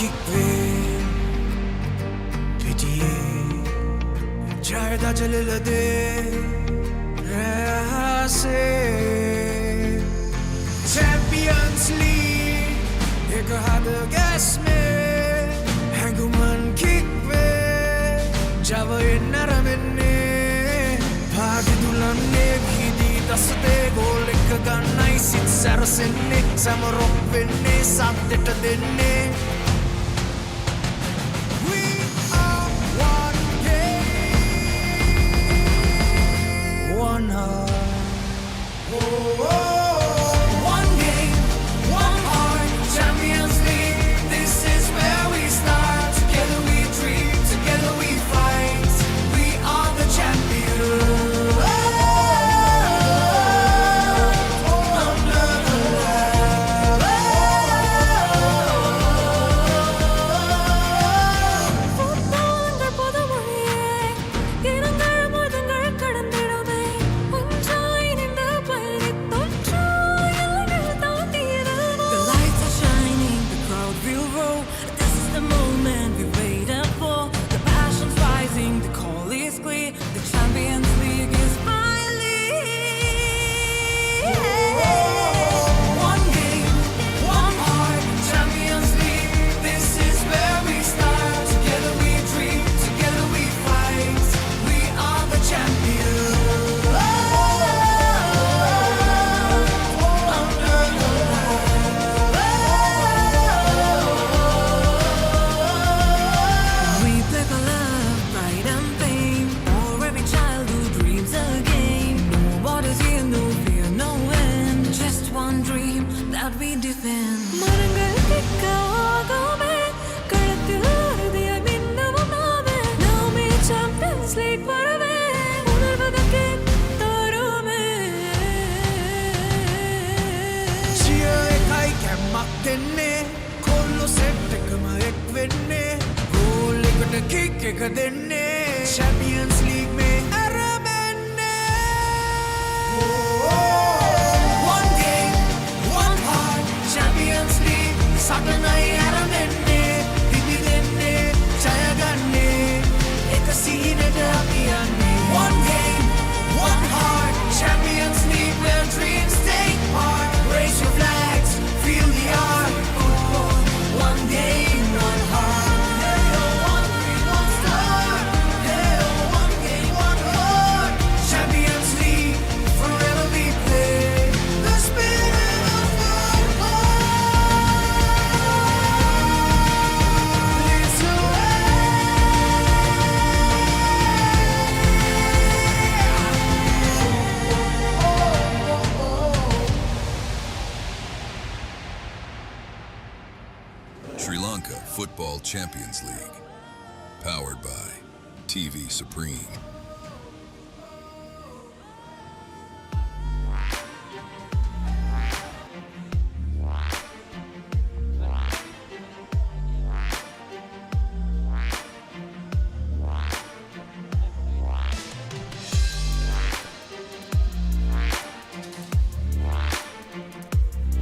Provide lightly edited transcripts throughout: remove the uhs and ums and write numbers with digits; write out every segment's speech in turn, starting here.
kickwe pitiye jayda jalilade rase Champions League ek had gas mein hanguman kickwe java naramenne bhag dulanne gidi dasde goal ek gannai sit sarasenne samarok venne satteta denne we are one game one heart oh, oh. One game one heart Champions League this is where we start together we dream together we fight we are the champions Champions League में अरबन्ने one game one heart Champions League सागनाई अरबन्ने Delhi देने जय गन्ने एक सीने डबियाने one game one heart Champions League where dreams take part raise your flags feel the art football one game one heart Sri Lanka Football Champions League, powered by TV Supreme.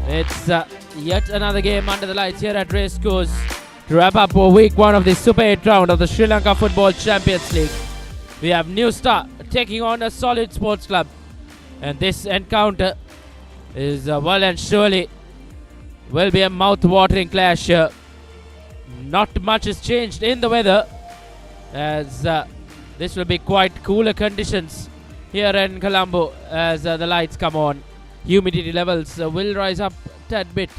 It's yet another game under the lights here at Racecourse to wrap up week 1 of the Super 8 round of the Sri Lanka Football Champions League. We have New Star taking on a solid sports club, and this encounter is well and surely will be a mouth-watering clash. Not much has changed in the weather, as this will be quite cooler conditions here in Colombo as the lights come on. Humidity levels will rise up a tad bit,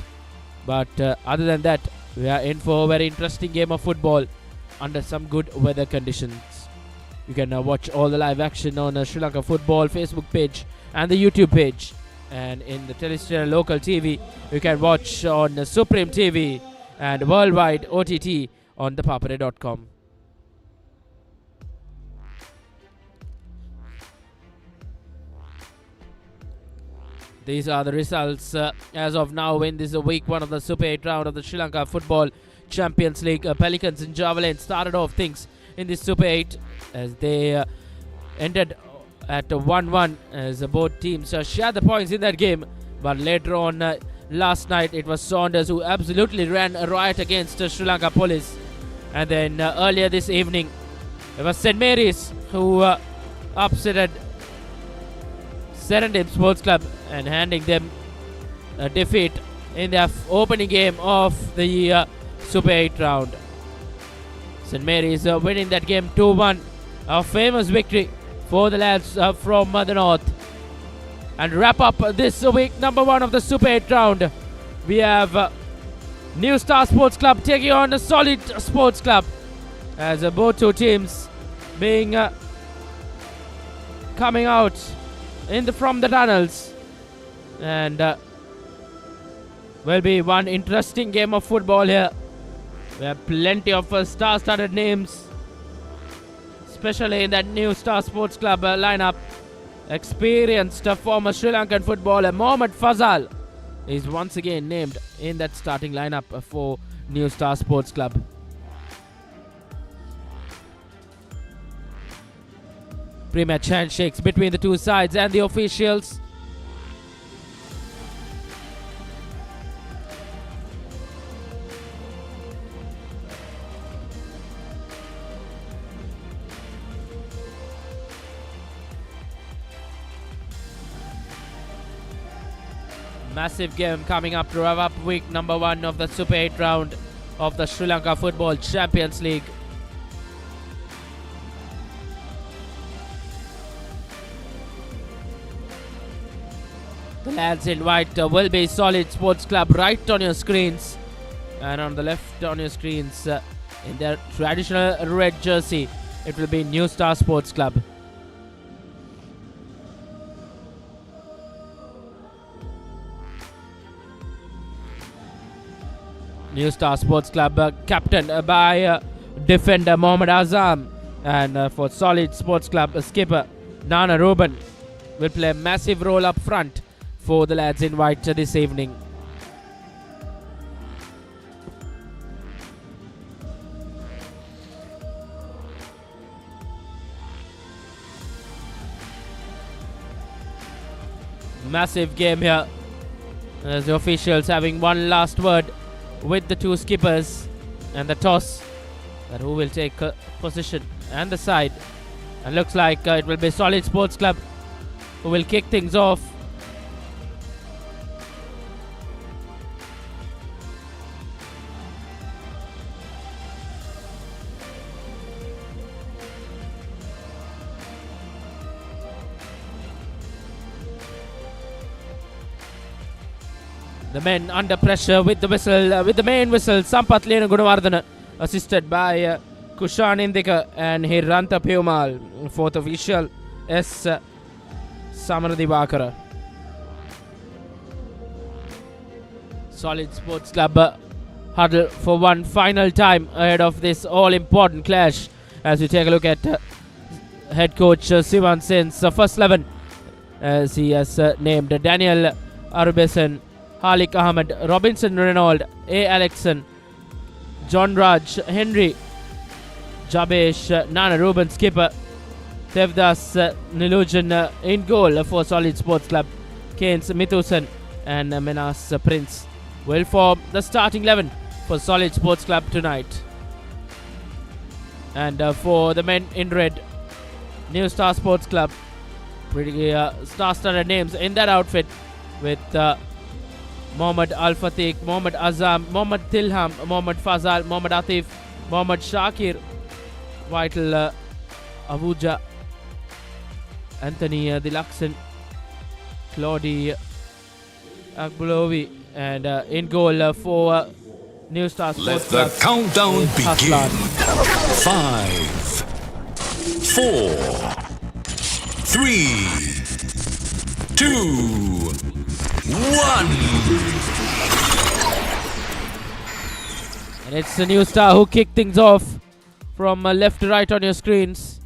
but other than that, we are in for a very interesting game of football under some good weather conditions. You can watch all the live action on the Sri Lanka Football Facebook page and the YouTube page, and in the Telestra local TV you can watch on Supreme TV and worldwide OTT on the Papare.com. These are the results as of now in this week 1 of the Super 8 round of the Sri Lanka Football Champions League. Pelicans and Javelin started off things in this Super 8 as they ended at 1-1 as both teams shared the points in that game. But later on, last night it was Saunders who absolutely ran a riot against Sri Lanka Police. And then earlier this evening, it was St. Mary's who upset Serendip Sports Club and handing them a defeat in their opening game of the Super 8 round. St. Mary's winning that game 2-1. A famous victory for the lads from the north. And wrap up this week number 1 of the Super 8 round. We have New Star Sports Club taking on a Solid Sports Club, as both two teams being coming out from the tunnels, and will be one interesting game of football here. We have plenty of star-studded names, especially in that New Star Sports Club lineup. Experienced former Sri Lankan footballer Mohammad Fazal is once again named in that starting lineup for New Star Sports Club. Pre-match handshakes between the two sides and the officials. Massive game coming up to wrap up week number 1 of the Super 8 round of the Sri Lanka Football Champions League. The lads in white will be Solid Sports Club right on your screens, and on the left on your screens in their traditional red jersey it will be New Star Sports Club. New Star Sports Club captained by defender Mohammad Azam, and for Solid Sports Club skipper Nana Ruben will play a massive role up front for the lads in white this evening. Massive game here, as the officials having one last word with the two skippers, and the toss that who will take position and the side, and looks like it will be Solid Sports Club who will kick things off. The men under pressure with the whistle, with the main whistle. Sampath Lena Gunawardana, assisted by Kushan Indika and Hiranta Peumal. Fourth official S. Samarthi Vakara. Solid Sports Club huddle for one final time ahead of this all-important clash. As we take a look at head coach Sivan Sen's first 11, as he has named Daniel Arubesan, Halik Ahmed, Robinson Reynolds, A. Alexson, John Raj, Henry, Jabesh, Nana Ruben skipper, Devdas Nilujan in goal for Solid Sports Club, Keynes Mithusan and Menas Prince will form the starting 11 for Solid Sports Club tonight. And for the men in red, New Star Sports Club, pretty star-studded names in that outfit with Mohammad Al Fatih, Mohammad Azam, Mohammad Tilham, Mohammad Fazal, Mohammad Atif, Mohammad Shakir, Vital Abuja, Anthony Dilaxon, Claudie Agbulovi, and in goal for New Star Sports Let Club. the countdown begin. 5, 4, 3, 2, 1. And it's the New Star who kicked things off from left to right on your screens.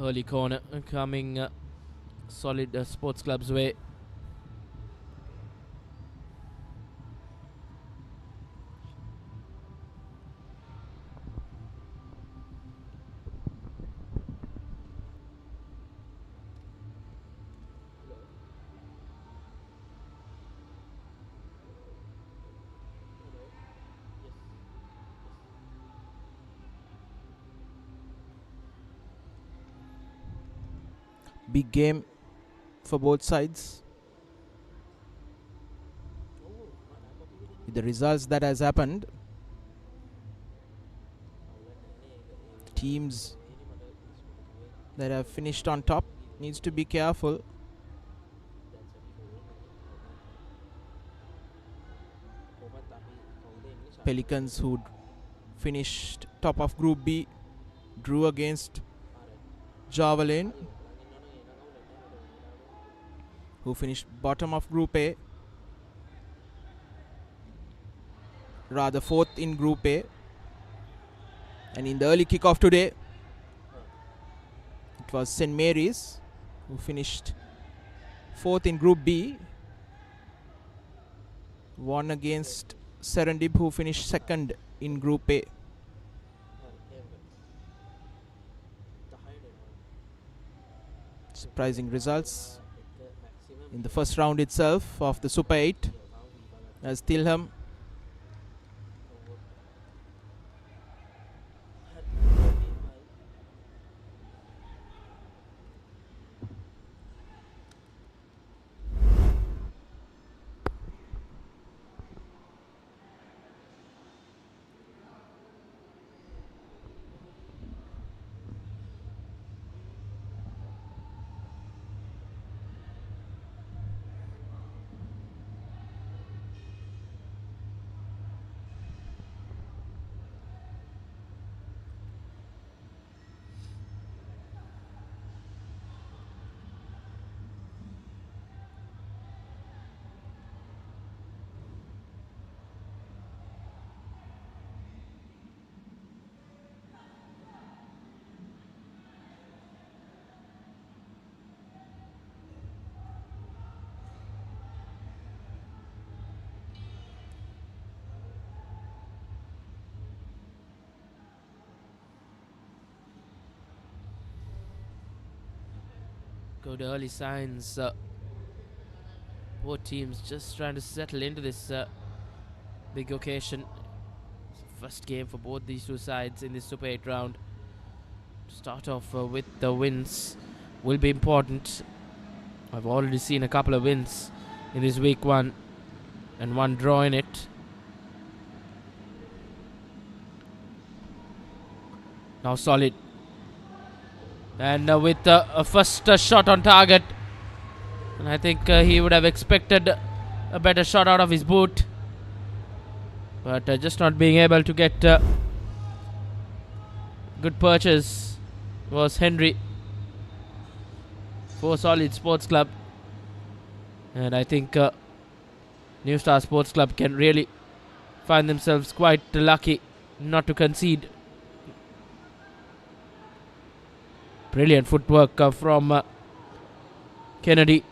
Early corner coming Solid Sports Club's way. Big game for both sides. With the results that has happened, teams that have finished on top needs to be careful. Pelicans, who finished top of Group B, drew against Javelin, who finished bottom of Group A, rather fourth in Group A. And in the early kickoff today, it was St. Mary's, who finished fourth in Group B, won against Serendib, who finished second in Group A. Surprising results in the first round itself of the Super 8, as Tilham Good early signs. Both teams just trying to settle into this big occasion. It's the first game for both these two sides in this Super 8 round. To start off with the wins will be important. I've already seen a couple of wins in this week one and one draw in it. Now Solid. And with a first shot on target. And I think he would have expected a better shot out of his boot. But just not being able to get good purchase was Henry for Solid Sports Club. And I think New Star Sports Club can really find themselves quite lucky not to concede. Brilliant footwork from Kennedy.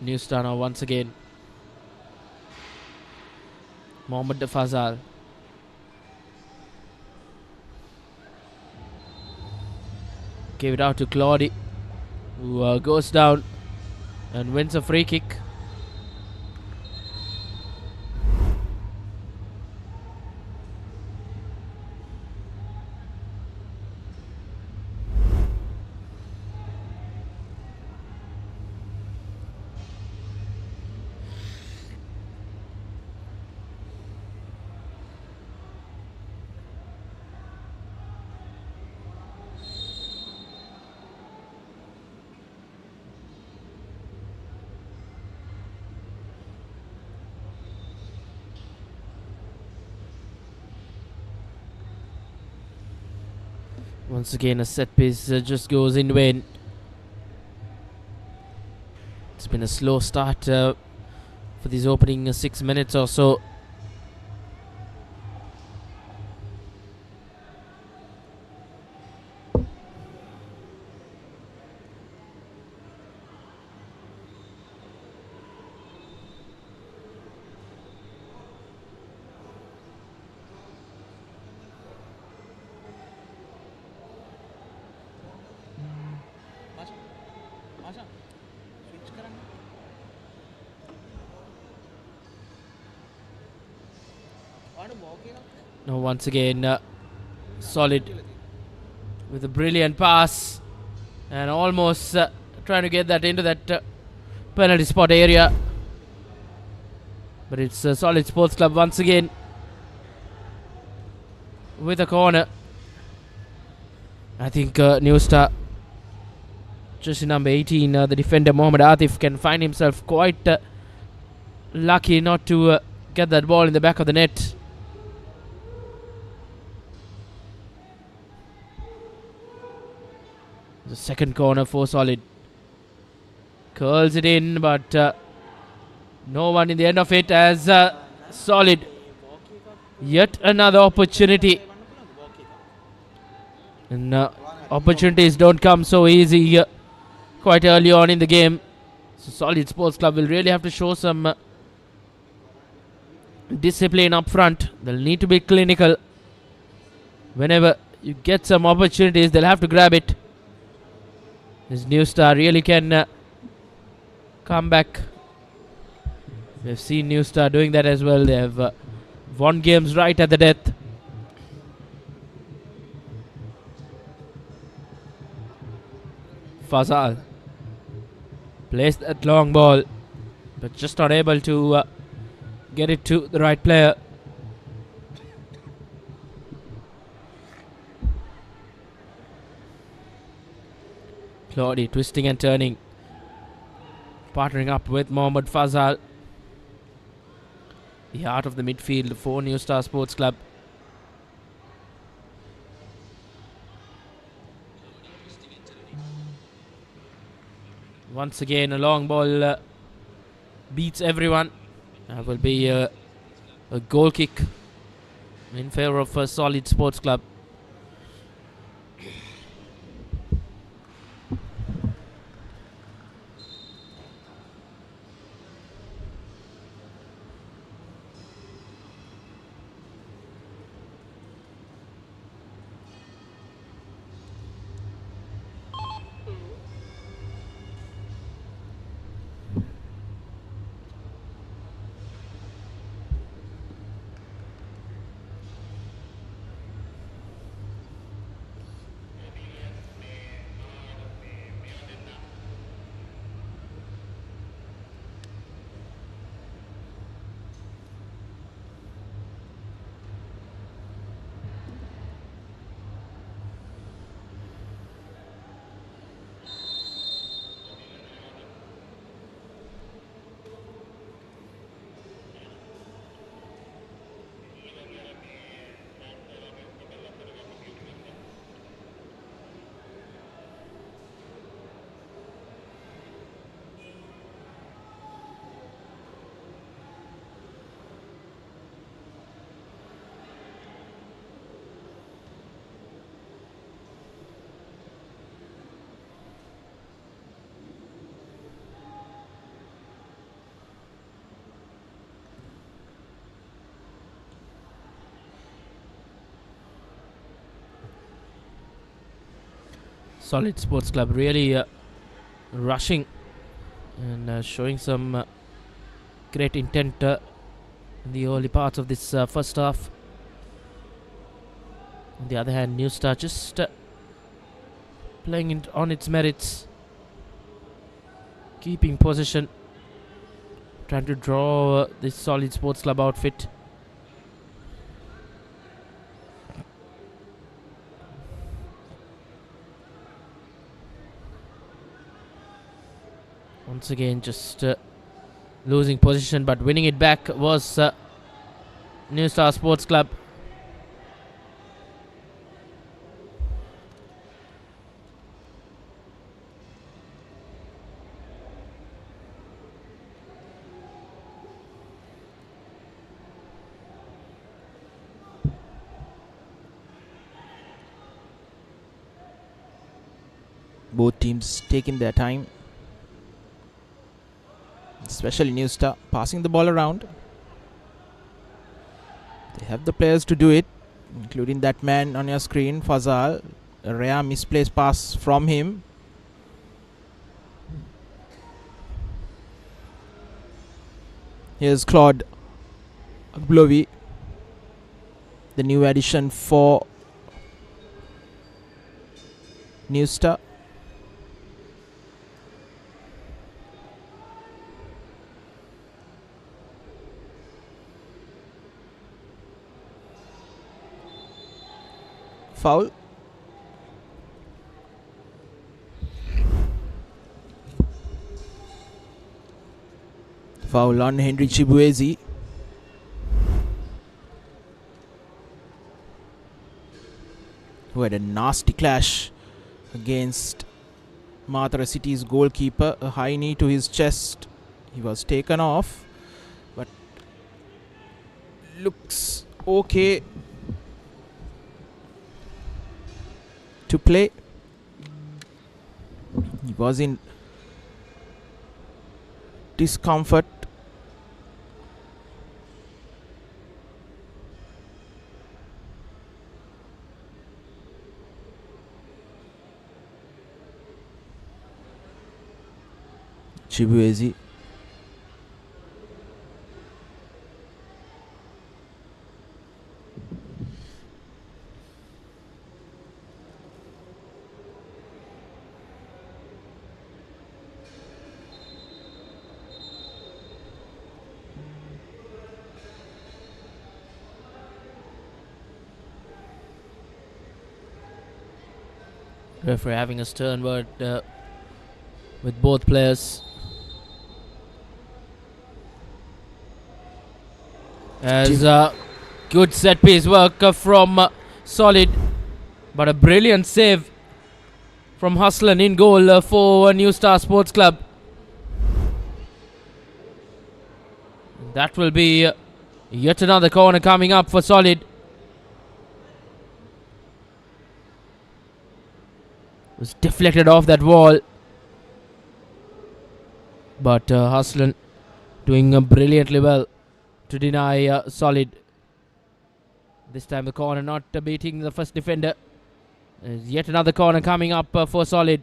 New Star now once again. Mohammad Fazal. Gave it out to Claudy, who goes down and wins a free kick. Once again, a set piece just goes in vain. It's been a slow start for these opening 6 minutes or so. Now once again, Solid with a brilliant pass and almost trying to get that into that penalty spot area. But it's a Solid Sports Club once again with a corner. I think New Star, just number 18, the defender Mohammad Atif, can find himself quite lucky not to get that ball in the back of the net. The second corner for Solid. Curls it in, but no one in the end of it as Solid. Yet another opportunity. And opportunities don't come so easy quite early on in the game. So Solid Sports Club will really have to show some discipline up front. They'll need to be clinical. Whenever you get some opportunities, they'll have to grab it. This New Star really can come back. We've seen New Star doing that as well. They have won games right at the death. Fazal plays that long ball, but just not able to get it to the right player. Claudia twisting and turning, partnering up with Mohammad Fazal, the heart of the midfield for New Star Sports Club. Once again, a long ball beats everyone. That will be a goal kick in favor of a Solid Sports Club. Solid Sports Club really rushing and showing some great intent in the early parts of this first half. On the other hand, New Star just playing it on its merits, keeping possession, trying to draw this Solid Sports Club outfit. Once again, just losing position, but winning it back was New Star Sports Club. Both teams taking their time, especially New Star passing the ball around. They have the players to do it, including that man on your screen, Fazal. A rare misplaced pass from him. Here's Claude Aglovi. the new addition for New Star. Foul. Foul on Henry Chibuezi. Who had a nasty clash against Mathura City's goalkeeper. A high knee to his chest. He was taken off, but looks okay to play. He was in discomfort. Chibuezi. Referee having a stern word with both players. As good set piece work from Solid, but a brilliant save from Haslan in goal for New Star Sports Club. That will be yet another corner coming up for Solid. Was deflected off that wall, but Haslan doing brilliantly well to deny Solid. This time the corner not beating the first defender. There's yet another corner coming up for Solid.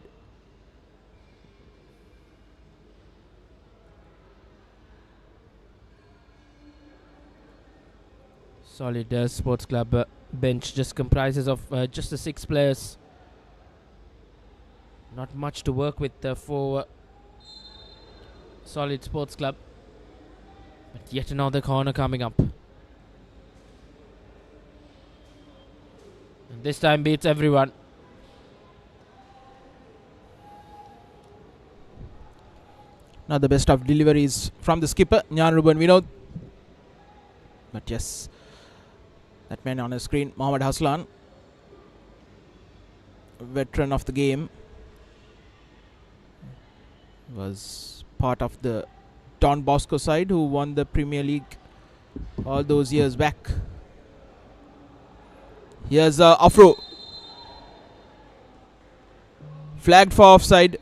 Solid Sports Club bench just comprises of just the 6 players. Not much to work with for Solid Sports Club. But yet another corner coming up. And this time beats everyone. Now the best of deliveries from the skipper, Nyan Ruben Vinod. But yes, that man on the screen, Mohammad Haslan, veteran of the game, was part of the Don Bosco side who won the Premier League all those years back. Here's Afro. Flagged for offside.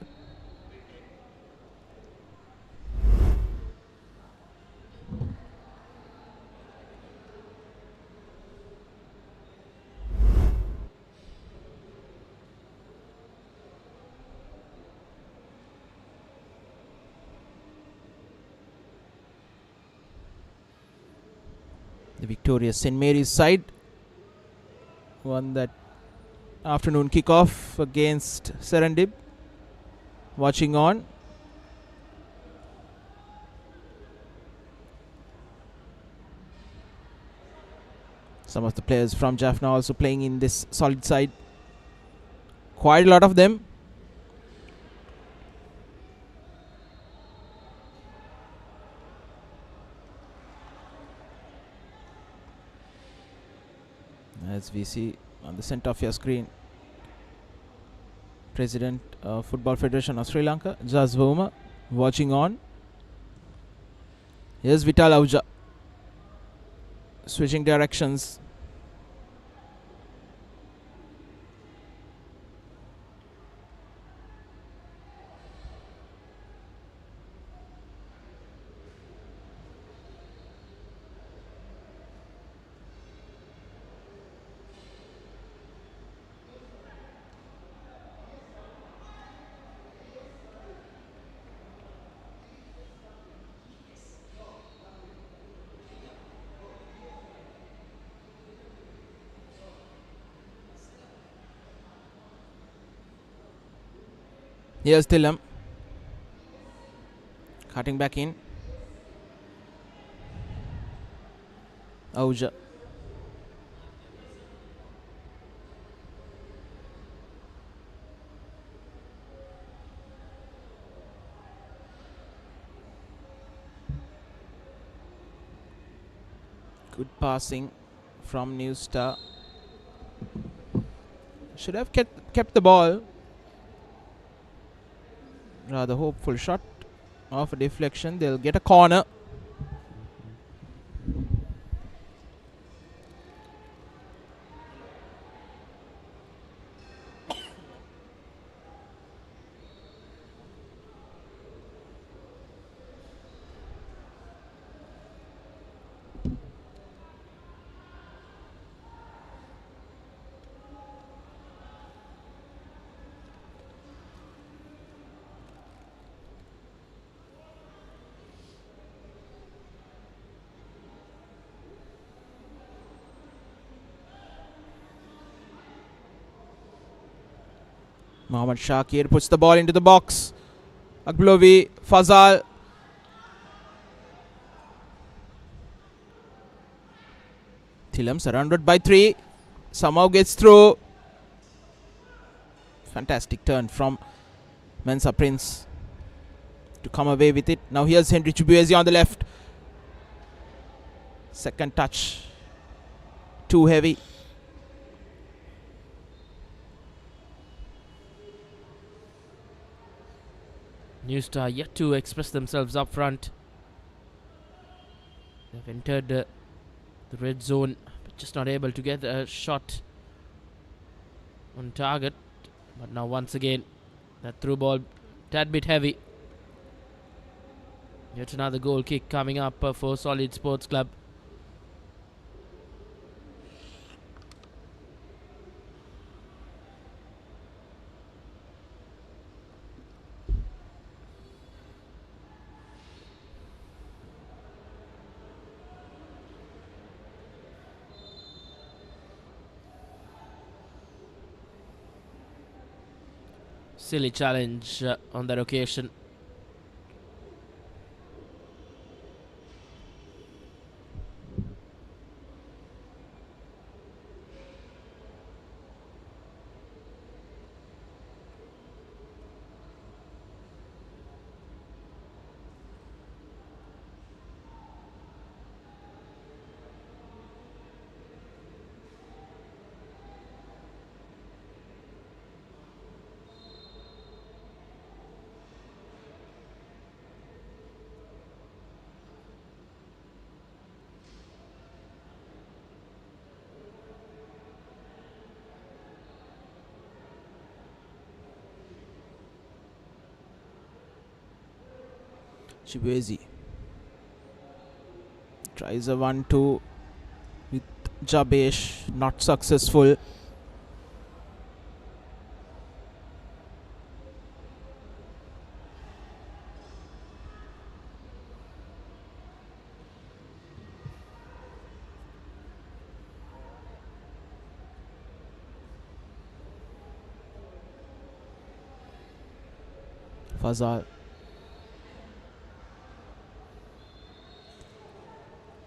The victorious St. Mary's side won that afternoon kickoff against Serendib. Watching on. Some of the players from Jaffna also playing in this Solid side. Quite a lot of them. As we see on the center of your screen, President of Football Federation of Sri Lanka, Jas Boma, watching on. Here's Vital Ahuja switching directions. Here's Tillam. Cutting back in. Auja. Good passing from New Star. Should have kept the ball. Rather hopeful shot of a deflection. They'll get a corner. Mohammad Shakir puts the ball into the box. Agblovi, Fazal. Tillam surrounded by 3. Somehow gets through. Fantastic turn from Mensa Prince to come away with it. Now here's Henry Chibuezi on the left. Second touch. Too heavy. New Star yet to express themselves up front. They've entered the red zone, but just not able to get a shot on target. But now once again, that through ball, tad bit heavy. Yet another goal kick coming up for Solid Sports Club. Silly challenge on that occasion. Chibuezi tries a 1-2 with Jabesh, not successful. Fazal.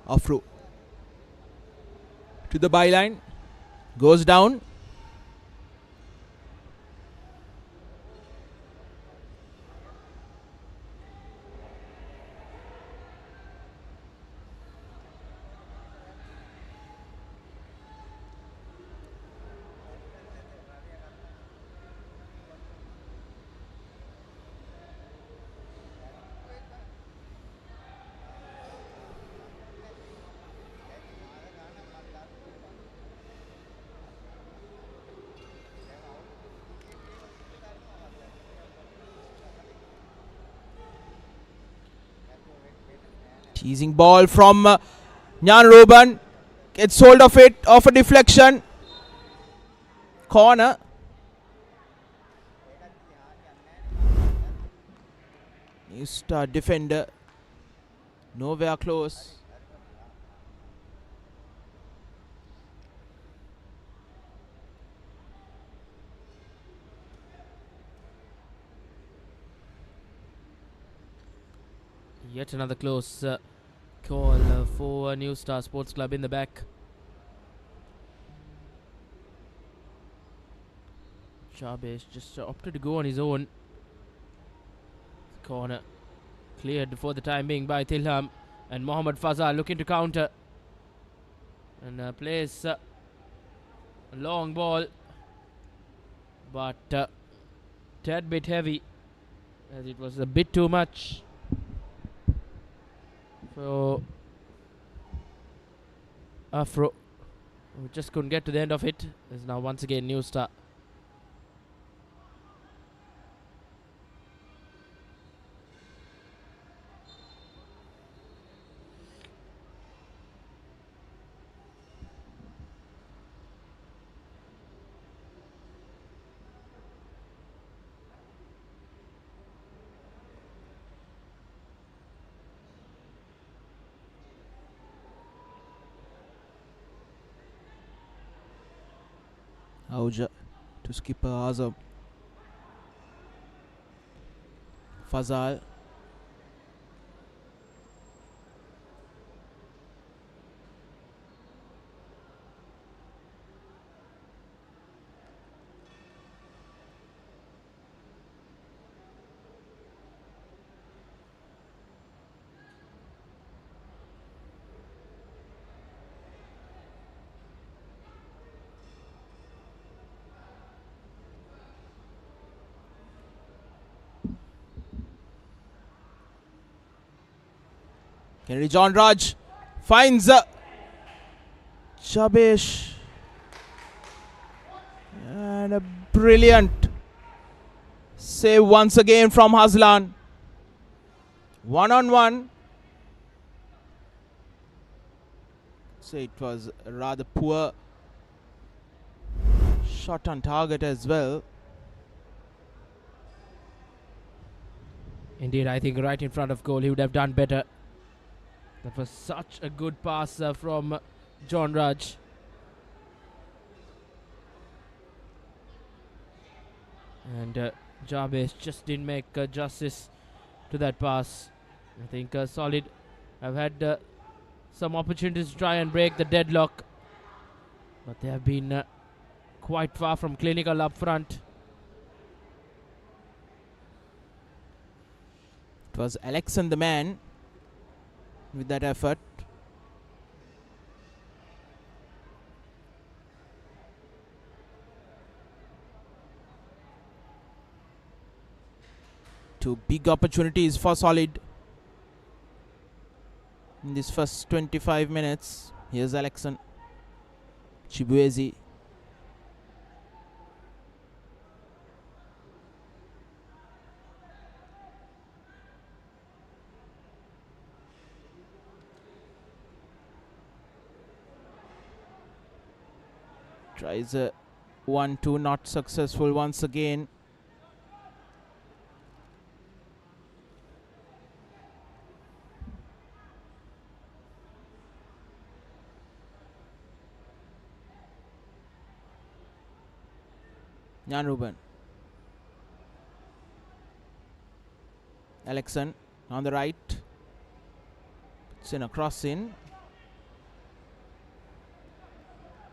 Afro to the byline, goes down. Teasing ball from Nyan Ruben. Gets hold of it, off a deflection. Corner. New Star defender. Nowhere close. Yet another close call for New Star Sports Club in the back. Chavez just opted to go on his own. Corner cleared for the time being by Tilham, and Mohammad Fazal looking to counter and plays a long ball, but tad bit heavy, as it was a bit too much for Afro, who just couldn't get to the end of it. Is now once again New Star. Auja to skipper Azam. Fazal. Kennedy John Raj finds Chabesh, and a brilliant save once again from Hazlan. 1-on-1. So it was a rather poor shot on target as well. Indeed, I think right in front of goal he would have done better. That was such a good pass from John Raj. And Jabez just didn't make justice to that pass. I think Solid have had some opportunities to try and break the deadlock, but they have been quite far from clinical up front. It was Alexan the man with that effort. Two big opportunities for Solid in this first 25 minutes. Here's Alexan. Chibuezi. Tries a 1-2, not successful once again. Jan Ruben. Alexan on the right. It's in a cross in.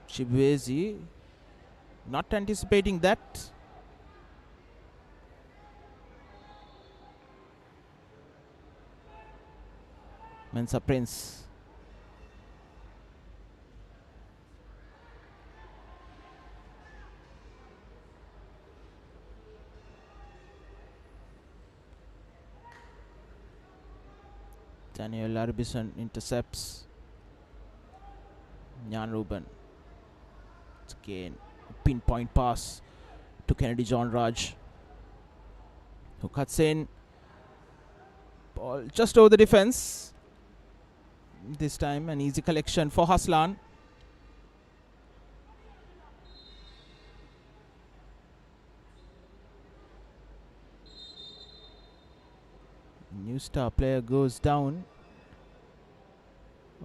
Chibuezi not anticipating that. Mensa Prince. Daniel Arbison intercepts. Jan Ruben. Again, pinpoint pass to Kennedy John Raj, who cuts in. Ball just over the defense. This time an easy collection for Haslan. New Star player goes down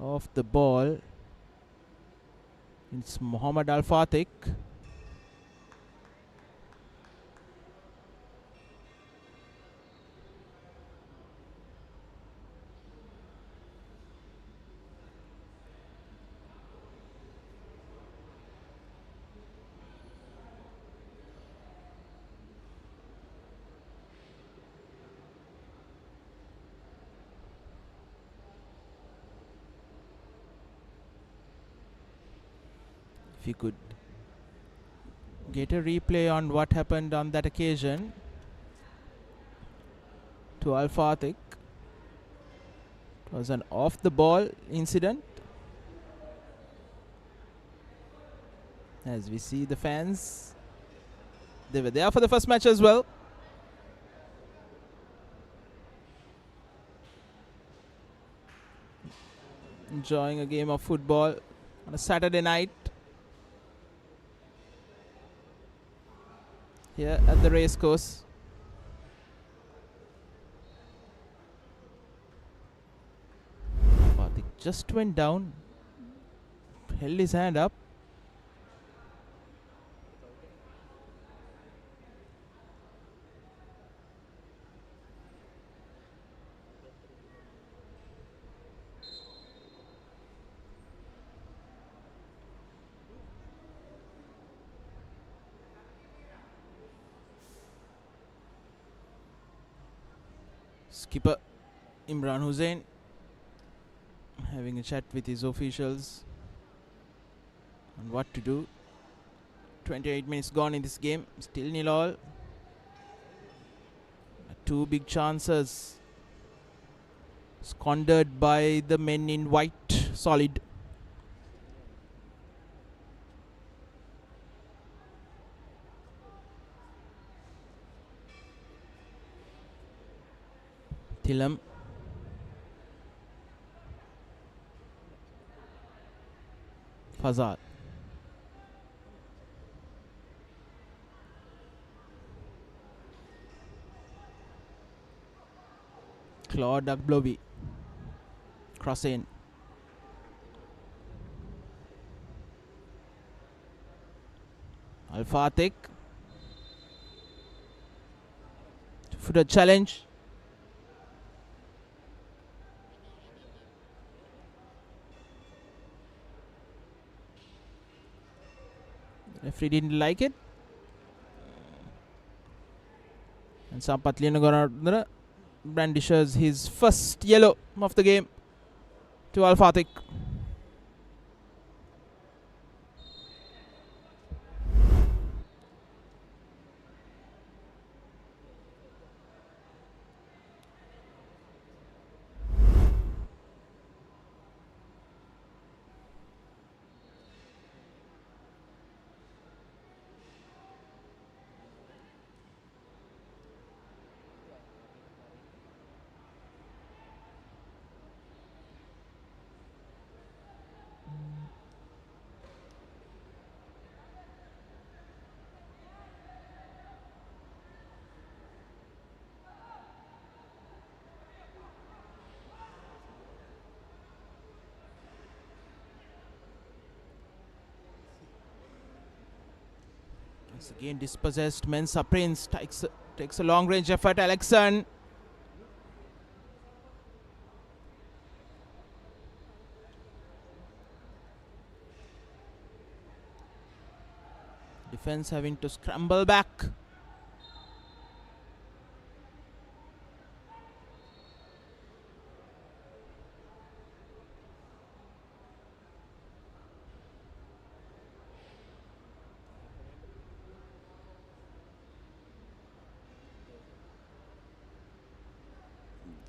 off the ball. It's Muhammad Al Fatih. If you could get a replay on what happened on that occasion to Al Fatih. It was an off the ball incident. As we see the fans, they were there for the first match as well. Enjoying a game of football on a Saturday night here at the Racecourse. Fatih just went down, held his hand up. Skipper Imran Hussain having a chat with his officials on what to do. 28 minutes gone in this game, still 0-0. Two big chances squandered by the men in white solid. Thilam. Fazal. Claude Agblobi. Cross in. Al Fatih. For the challenge. Referee didn't like it. And Sampath Lianagonardana brandishes his first yellow of the game to Al Fatih. Once again dispossessed, Mensa Prince takes a long range effort. Alexan. Defense having to scramble back.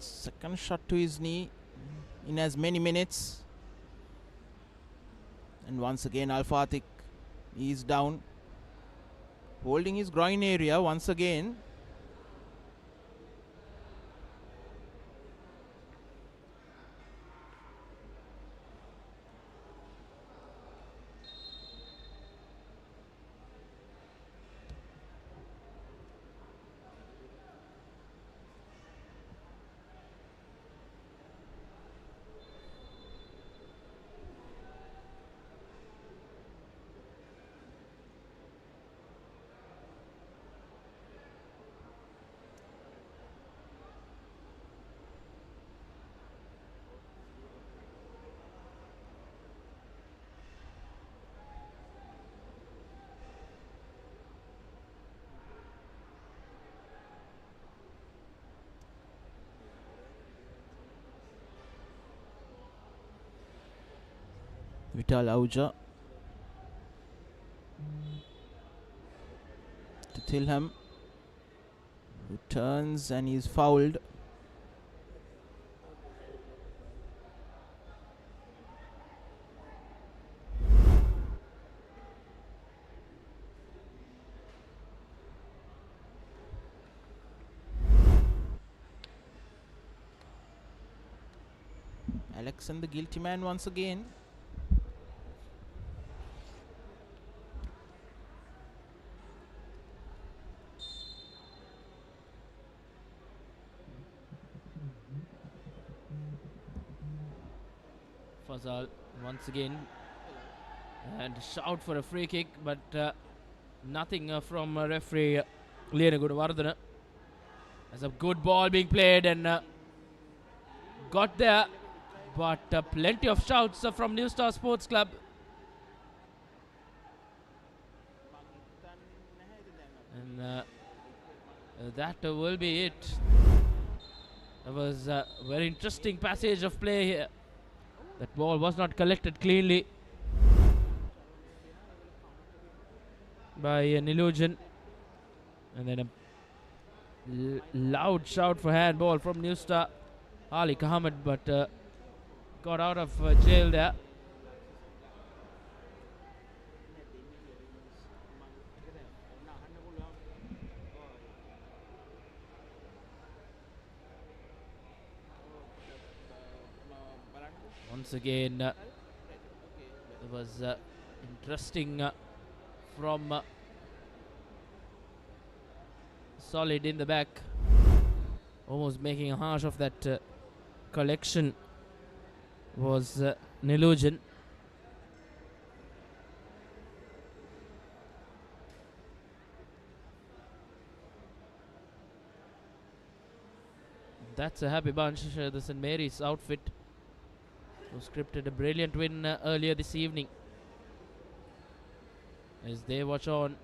Second shot to his knee in as many minutes. And once again Al Fatih is down, holding his groin area once again. Vital Auja. to Tilham, who turns and he's fouled. Alex and the guilty man once again. Fazal once again, and shout for a free kick, but nothing from referee Lena Gudavardhana. There's a good ball being played and got there, but plenty of shouts from New Star Sports Club. And that will be it. It was a very interesting passage of play here. That ball was not collected cleanly by Nilujan. And then a loud shout for handball from New Star Ali Ahmed, but got out of jail there. Once again, it was interesting from Solid in the back, almost making a hash of that collection was Nilujan. That's a happy bunch. The St. Mary's outfit who scripted a brilliant win earlier this evening as they watch on.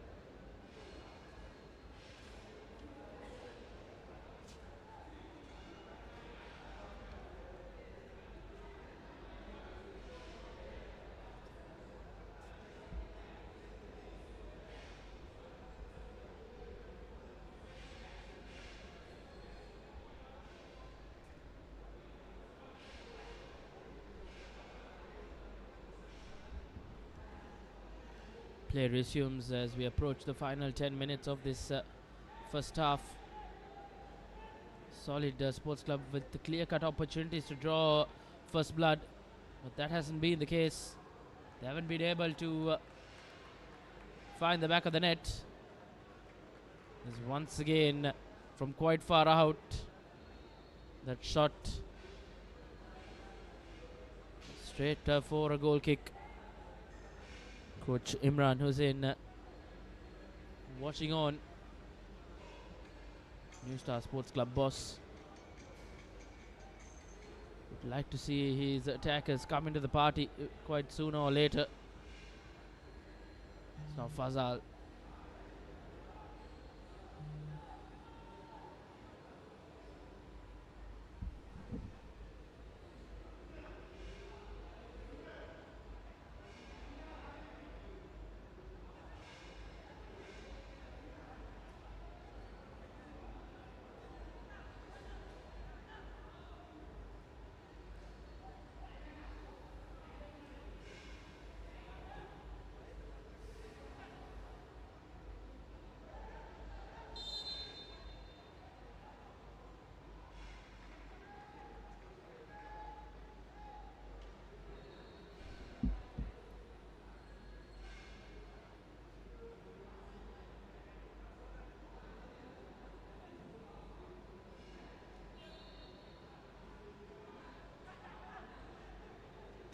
Play resumes as we approach the final 10 minutes of this first half. Solid Sports Club with the clear-cut opportunities to draw first blood, but that hasn't been the case. They haven't been able to find the back of the net. There's once again from quite far out that shot straight for a goal kick. Coach Imran Hussain watching on. New Star Sports Club boss would like to see his attackers come into the party quite sooner or later. It's now Fazal.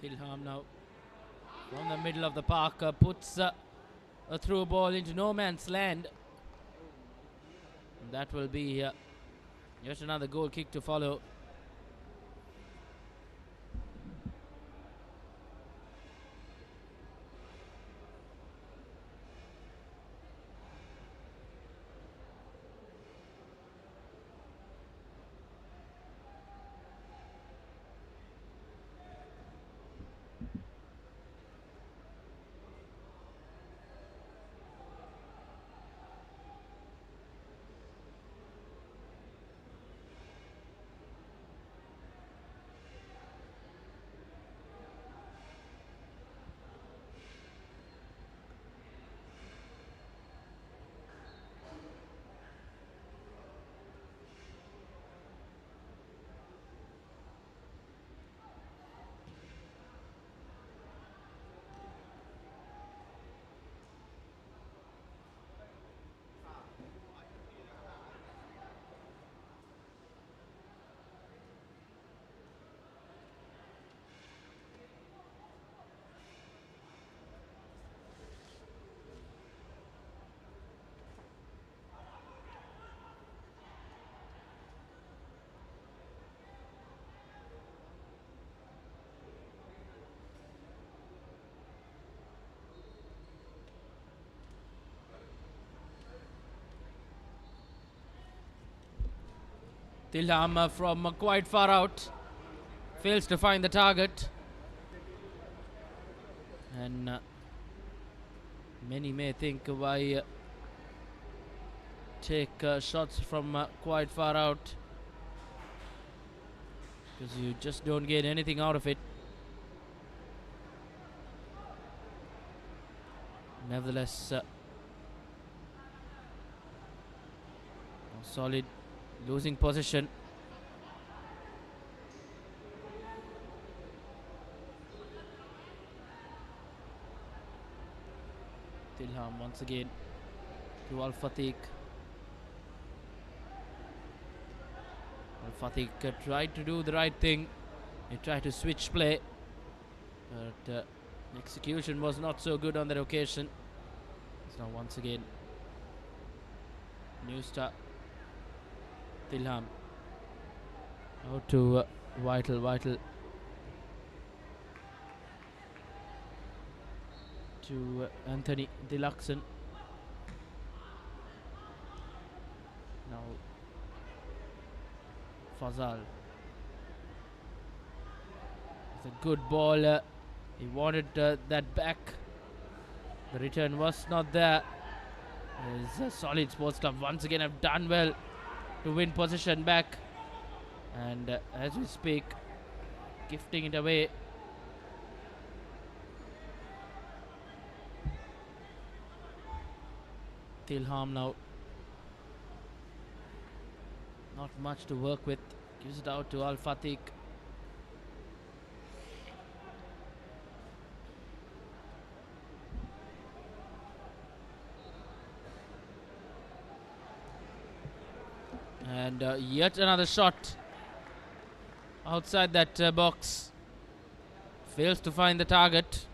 Tilham now from the middle of the park puts a through ball into no man's land. And that will be just another goal kick to follow. Tilham from quite far out fails to find the target. And many may think why take shots from quite far out, because you just don't get anything out of it. Nevertheless, solid, losing possession. Tilham once again to Al Fatih. Al Fatih tried to do the right thing. He tried to switch play, but execution was not so good on that occasion. So now once again, new start. Tilham out to Vital to Anthony Deluxon. Now Fazal. It's a good ball. He wanted that back. The return was not there. It's a solid sports club once again have done well to win possession back, and as we speak, gifting it away. Tilham now, not much to work with, gives it out to Al Fatih. And yet another shot outside that box. Fails to find the target.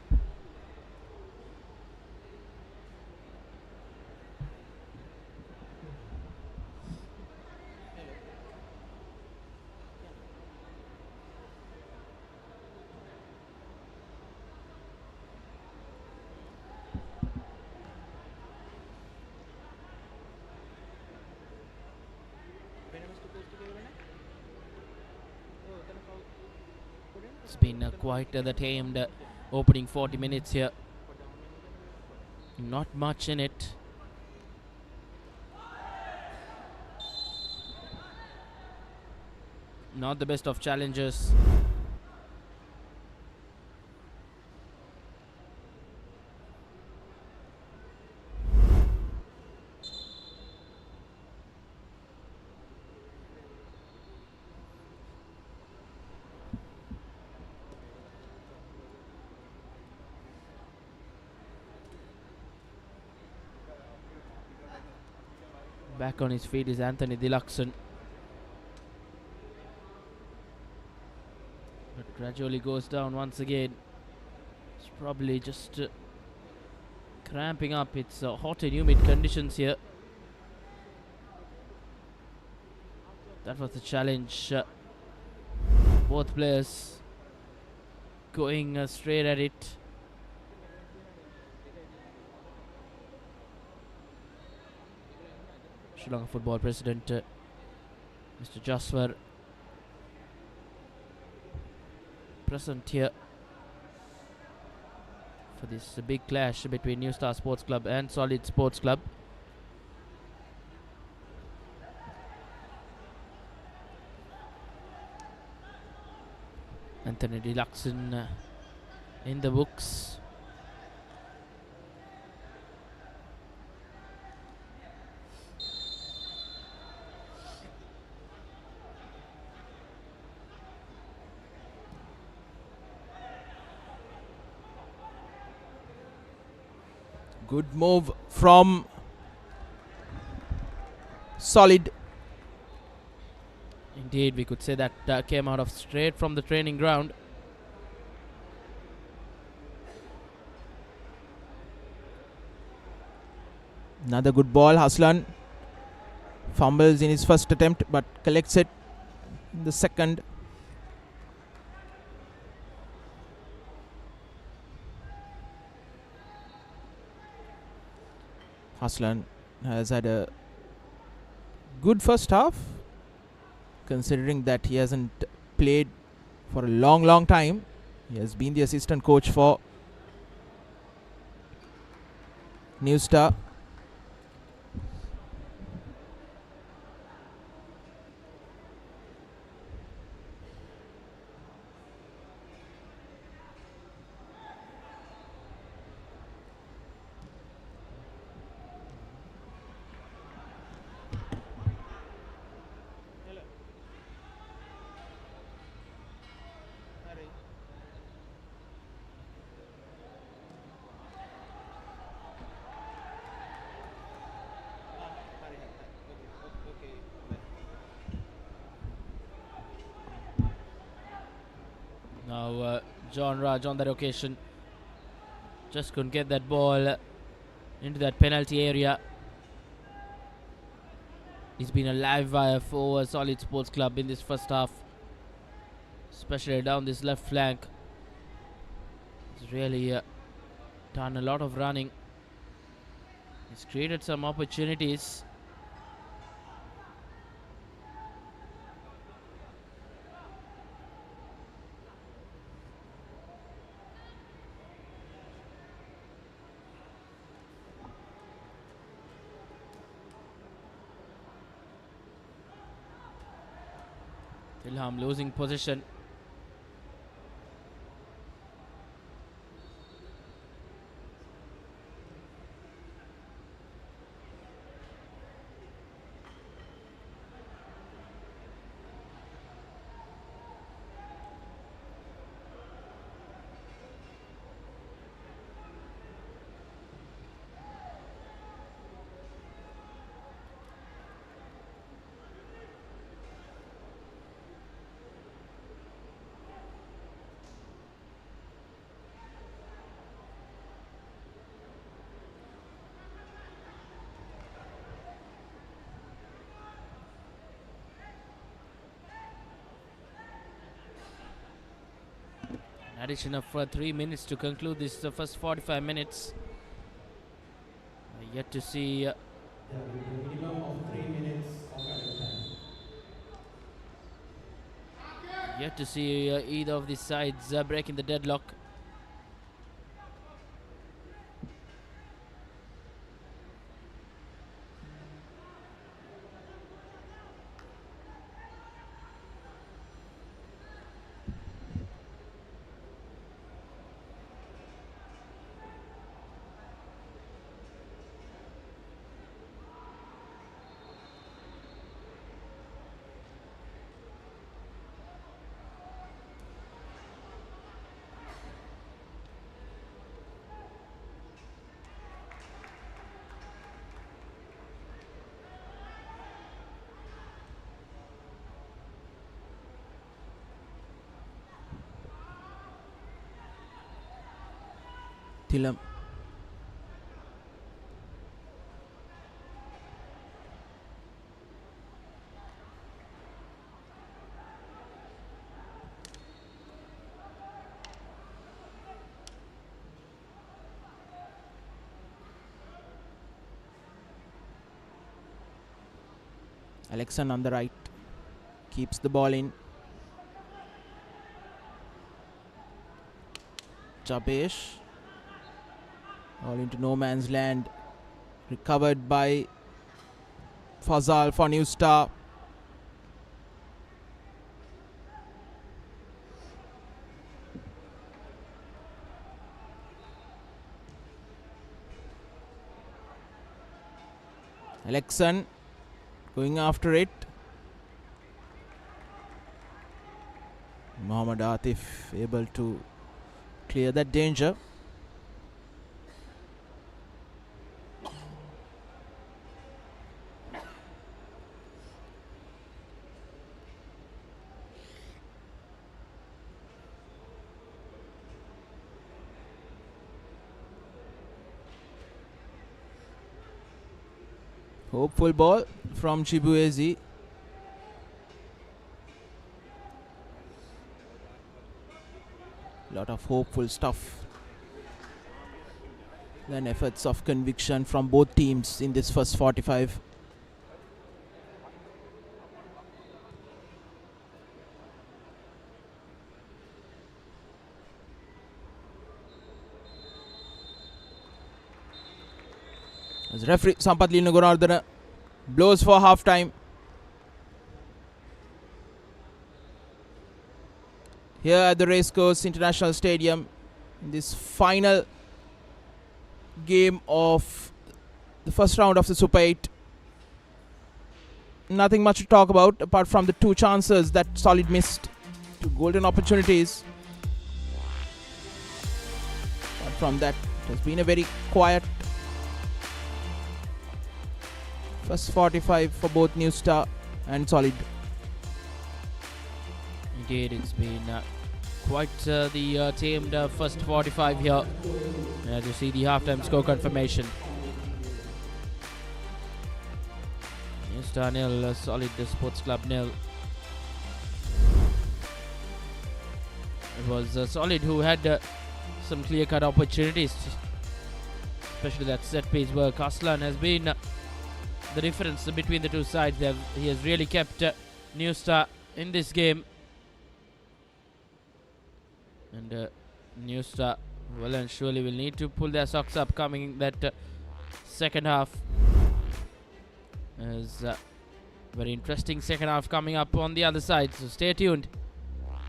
It's been quite the tamed opening 40 minutes here. Not much in it. Not the best of challenges. Back on his feet is Anthony Deluxon. But gradually goes down once again. It's probably just cramping up. It's hot and humid conditions here. That was the challenge. Both players going straight at it. Sri Lanka Football President Mr. Jaswar present here for this big clash between New Star Sports Club and Solid Sports Club. Anthony Deluxon in the books. Good move from Solid. Indeed, we could say that came out of straight from the training ground. Another good ball. Haslan fumbles in his first attempt but collects it in the second. Haslan has had a good first half, considering that he hasn't played for a long time. He has been the assistant coach for New Star. Now John Raj on that occasion just couldn't get that ball into that penalty area. He's been a live wire for Solid Sports Club in this first half, especially down this left flank. He's really done a lot of running. He's created some opportunities. Ilham losing position. Addition of 3 minutes to conclude this first 45 minutes. Yet to see either of these sides breaking the deadlock. Thilam. Alexan on the right keeps the ball in. Chapesh. All into no man's land. Recovered by Fazal for New Star. Alexan going after it. Mohammad Atif able to clear that danger. Hopeful ball from Chibuezi. Lot of hopeful stuff. Then efforts of conviction from both teams in this first 45. As referee Sampath Linagurardana blows for half time. Here at the Racecourse International Stadium, in this final game of the first round of the Super 8. Nothing much to talk about apart from the two chances that Solid missed, two golden opportunities. Apart from that, it has been a very quiet first 45 for both New Star and Solid. Indeed, it's been quite the tamed first 45 here. As you see the halftime score confirmation. New Star nil, Solid Sports Club nil. It was Solid who had some clear-cut opportunities, especially that set-piece work. Aslan has been the difference between the two sides. He has really kept New Star in this game. And New Star well and surely will need to pull their socks up coming that second half. There's a very interesting second half coming up on the other side, so stay tuned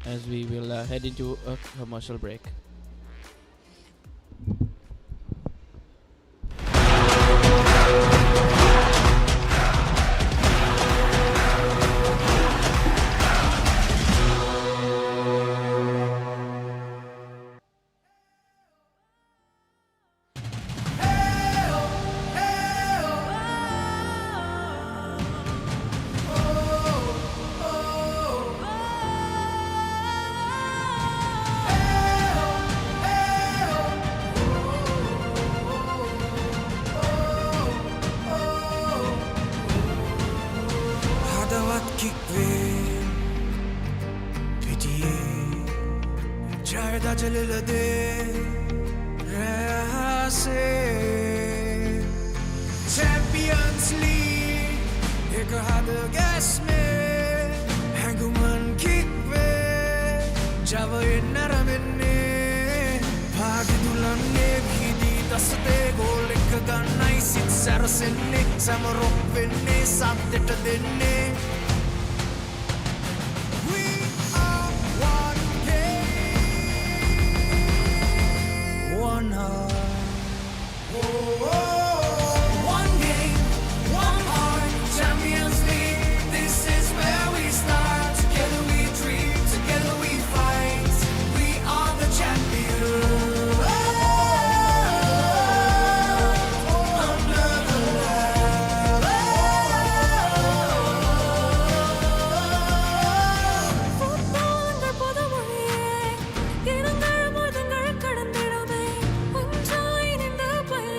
as we will head into a commercial break. Champions League, एक हाथ gas में हैंगुमन kick पे जब ये नरमिने भागी दुल्हने भीदी दस्ते गोल एक गन्ना इसी सरसने समरों बिन्ने साथ टेटने We are one game, one heart. One game, one heart, Champions League. This is where we start. Together we dream, together we fight. We are the champions. Under the light. Football under the way. Irangal modhangal kadandidume. Unjain in the play.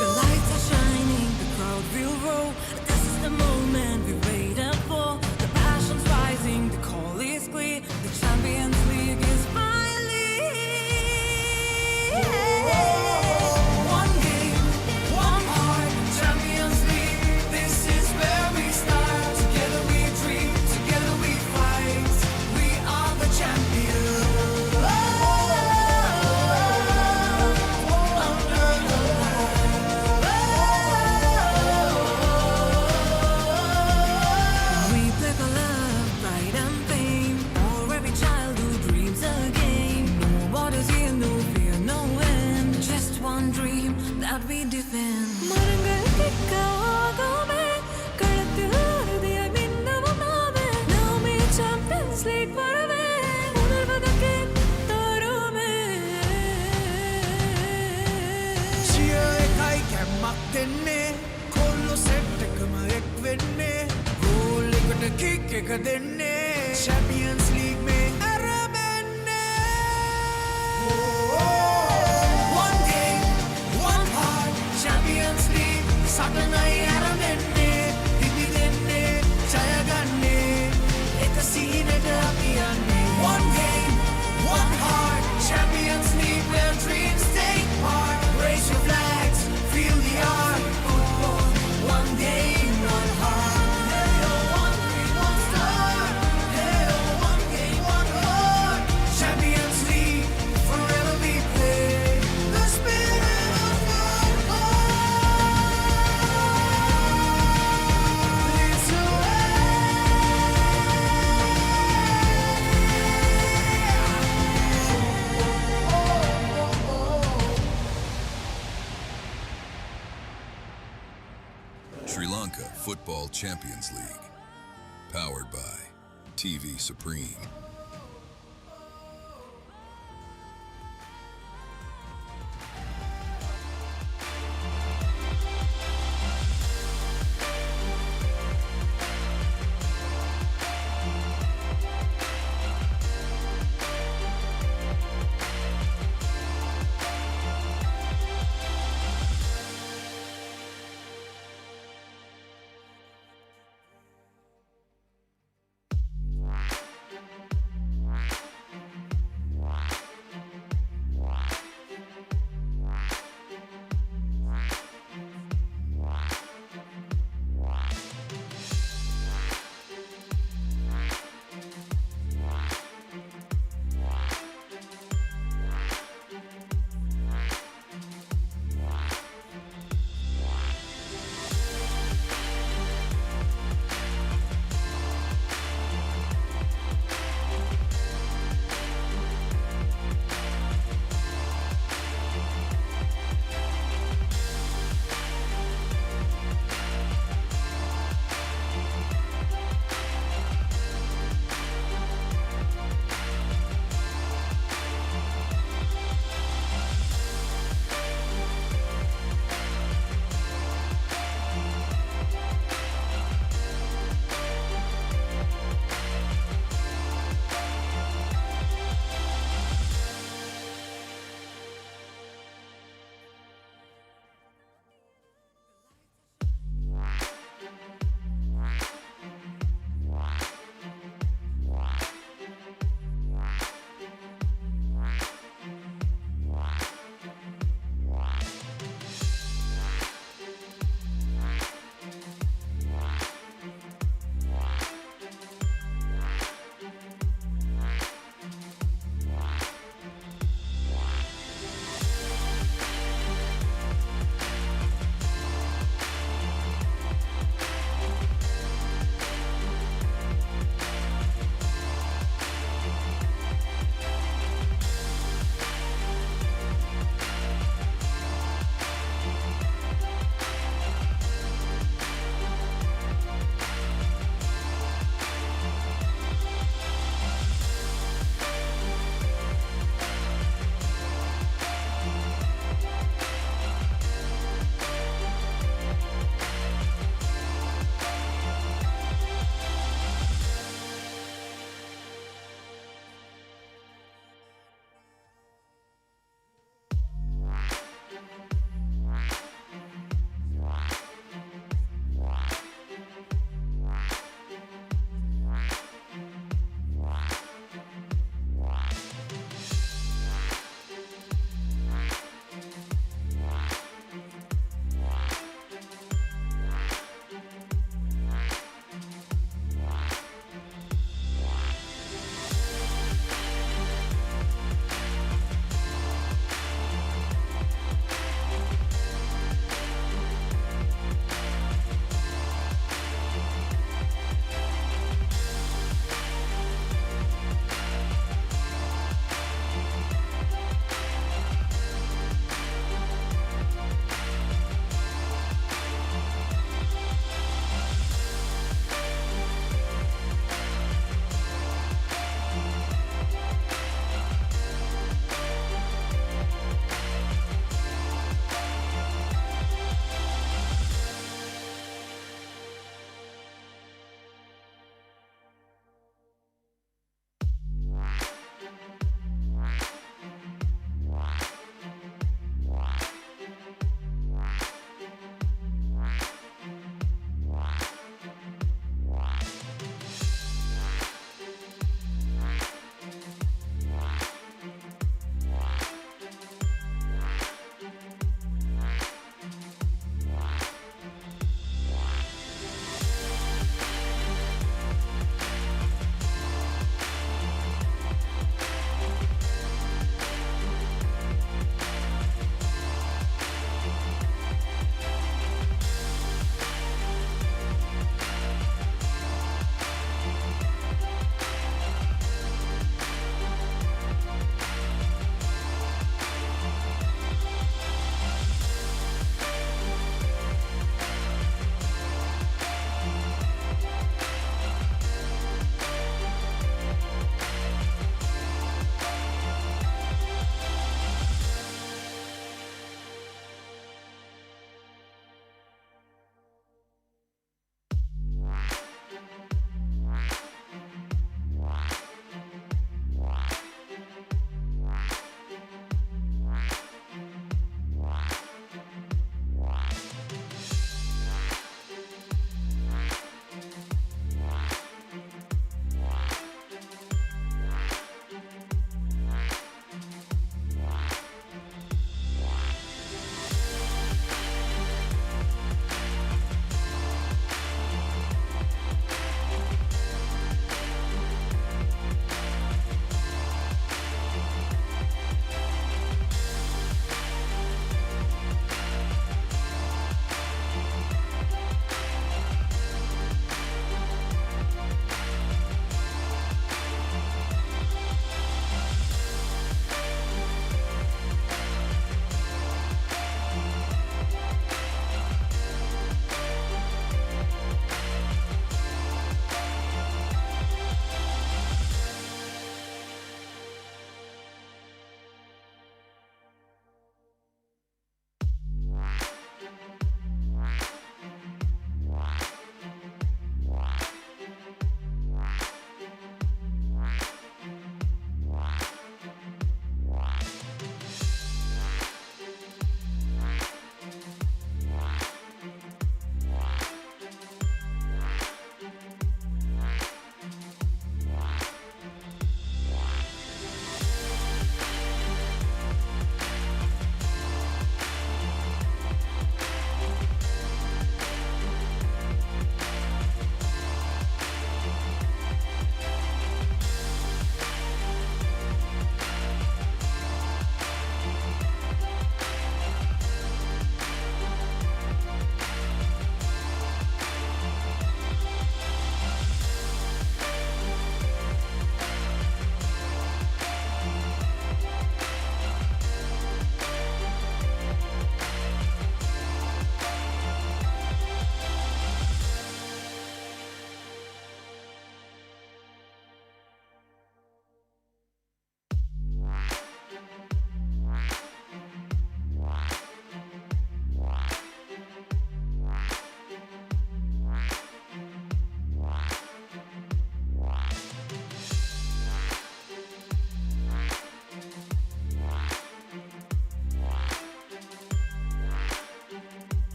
The lights are shining, the crowd will roll. This is the moment we waited for. The passion's rising, the call is clear. The Champions League is finally one game, one heart, Champions League. This is where we start. Together we dream, together we fight. We are the champions. Under the we play for love, pride and pain. For every child who dreams again. No borders here, no fear, no end. Just one dream that we defend. Marangal kikkagome, kalathil arudiyai minnavumave. Now me Champions League varave, unarvadakke tarume. Cheer ekai kemmak denne, kollo set ekama ek venne. Goal ekata kick ek denne, Champions League mein aramenne. One game, one heart, Champions League. Satanai aramenne, hibi denne, jaya ganne. Eka seenata apiyanne. One game, one heart, Champions League where dreams take part. Raise your flags, feel the art. Football, one game, one heart. Hey, oh, one dream, one star. Hey, oh, one game, one heart. Champions League, forever we play. The spirit Sri Lanka Football Champions League. Powered by TV Supreme.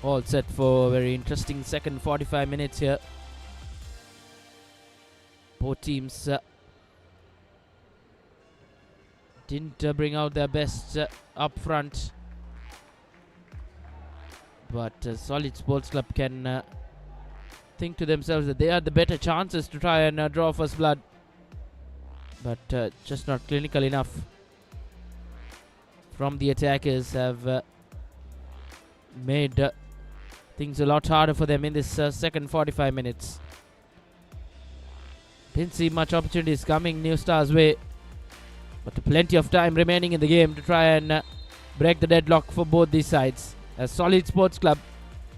All set for a very interesting second 45 minutes here. Both teams didn't bring out their best up front, but Solid Sports Club can think to themselves that they are the better chances to try and draw first blood, but just not clinical enough from the attackers. Have made things a lot harder for them in this second 45 minutes. Didn't see much opportunities coming New Star's way, but plenty of time remaining in the game to try and break the deadlock for both these sides, as Solid Sports Club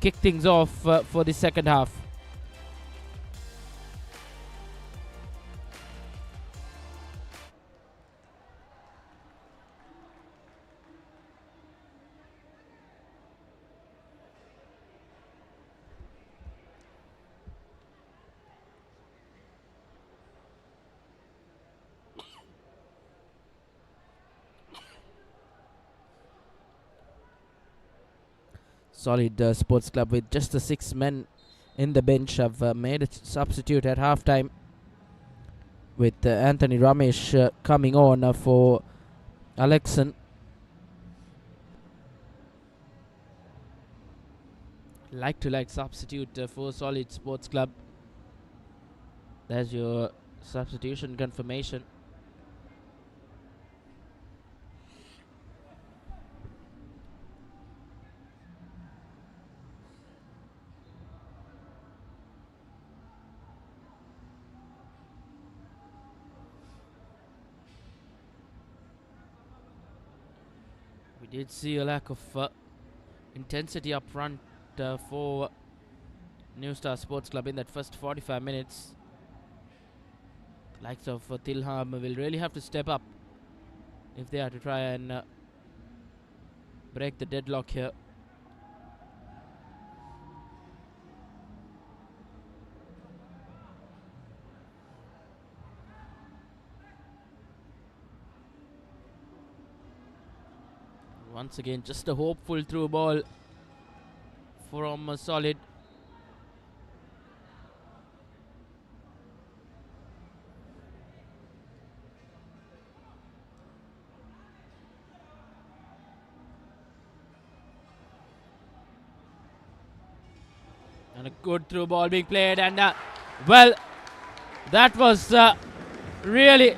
kick things off for the second half. Solid Sports Club, with just the 6 men in the bench, have made a substitute at halftime, with Anthony Ramesh coming on for Alexan. Like substitute for Solid Sports Club. There's your substitution confirmation. We did see a lack of intensity up front for New Star Sports Club in that first 45 minutes. The likes of Tilham will really have to step up if they are to try and break the deadlock here. Once again, just a hopeful through ball from Solid. And a good through ball being played, and well, that was really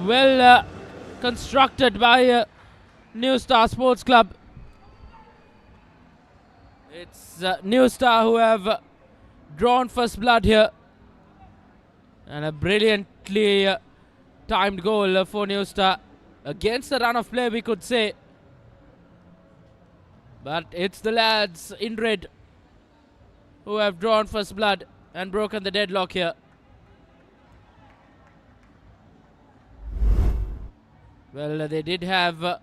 well constructed by New Star Sports Club. It's New Star who have drawn first blood here, and a brilliantly timed goal for New Star against the run of play, we could say. But it's the lads in red who have drawn first blood and broken the deadlock here. Well, they did have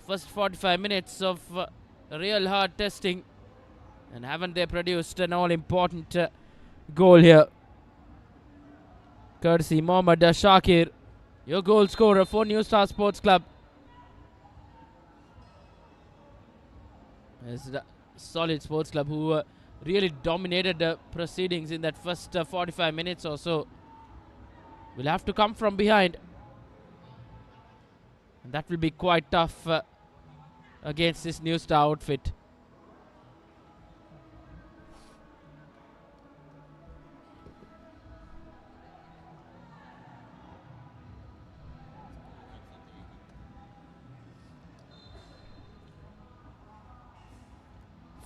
first 45 minutes of real hard testing, and haven't they produced an all-important goal here? Courtesy Mohammad Shakir, your goal scorer for New Star Sports Club. It's the Solid Sports Club who really dominated the proceedings in that first 45 minutes or so. Will have to come from behind, and that will be quite tough against this New Star outfit.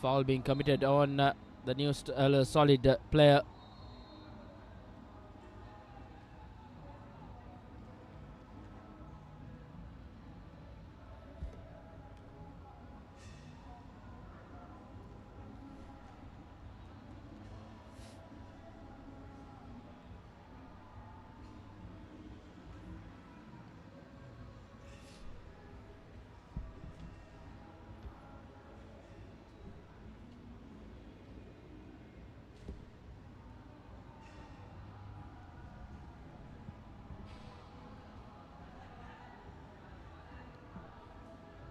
Foul being committed on the New Solid player.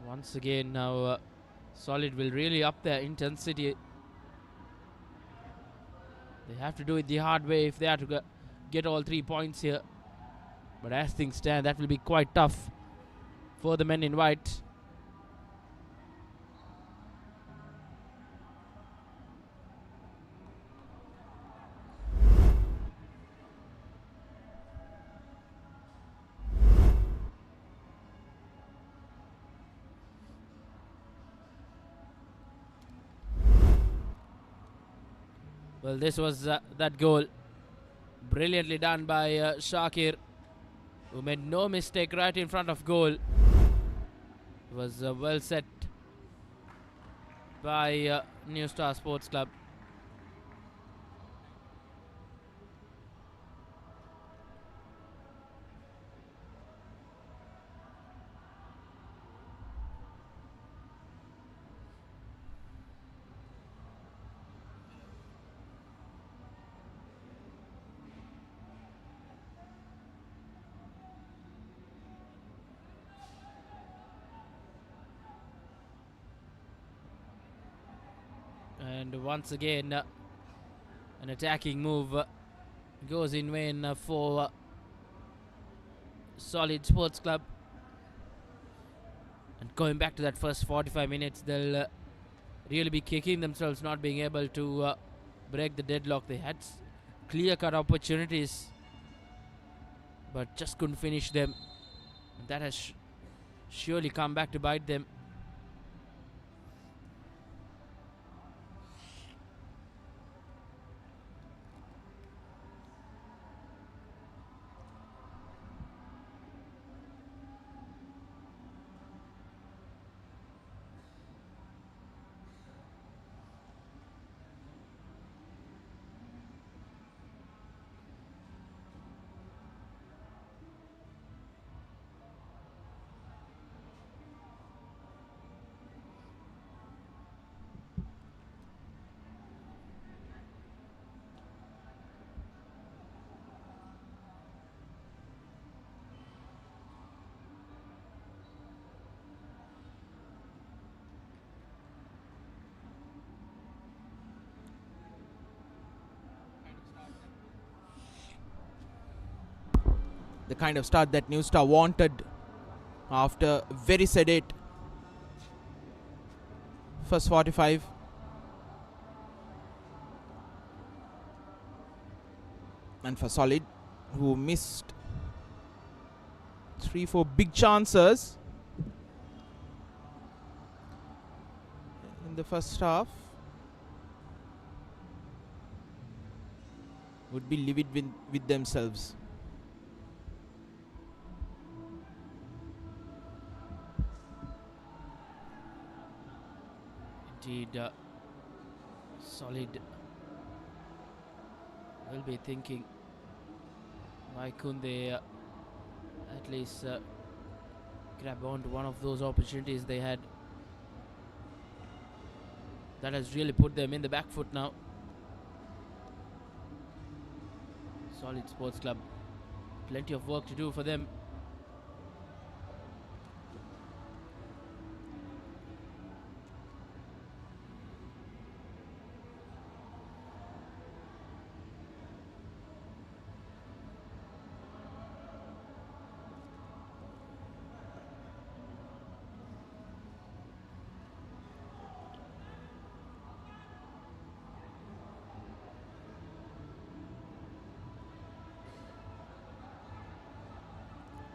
Once again now Solid will really up their intensity. They have to do it the hard way if they are to get all 3 points here. But as things stand, that will be quite tough for the men in white. Well, this was that goal. Brilliantly done by Shakir, who made no mistake right in front of goal. It was well set by New Star Sports Club. And once again, an attacking move goes in vain for Solid Sports Club. And going back to that first 45 minutes, they'll really be kicking themselves not being able to break the deadlock. They had clear-cut opportunities, but just couldn't finish them. And that has surely come back to bite them. The kind of start that New Star wanted after very sedate first 45. And for Solid, who missed 3-4 big chances in the first half, would be livid with themselves. Indeed, Solid will be thinking, why couldn't they at least grab onto one of those opportunities they had? That has really put them in the back foot now. Solid Sports Club, plenty of work to do for them.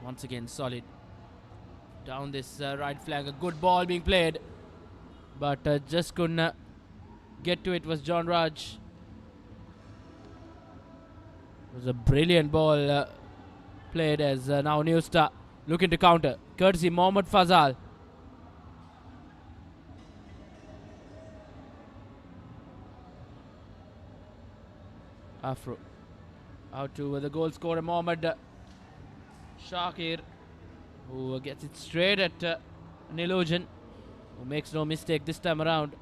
Once again, Solid down this right flank. A good ball being played, but just couldn't get to it. Was John Raj. It was a brilliant ball played as now New Star looking to counter. Courtesy Mohammad Fazal. Afro out to the goal scorer Mohammad Shakir, who gets it straight at Nilojan, who makes no mistake this time around.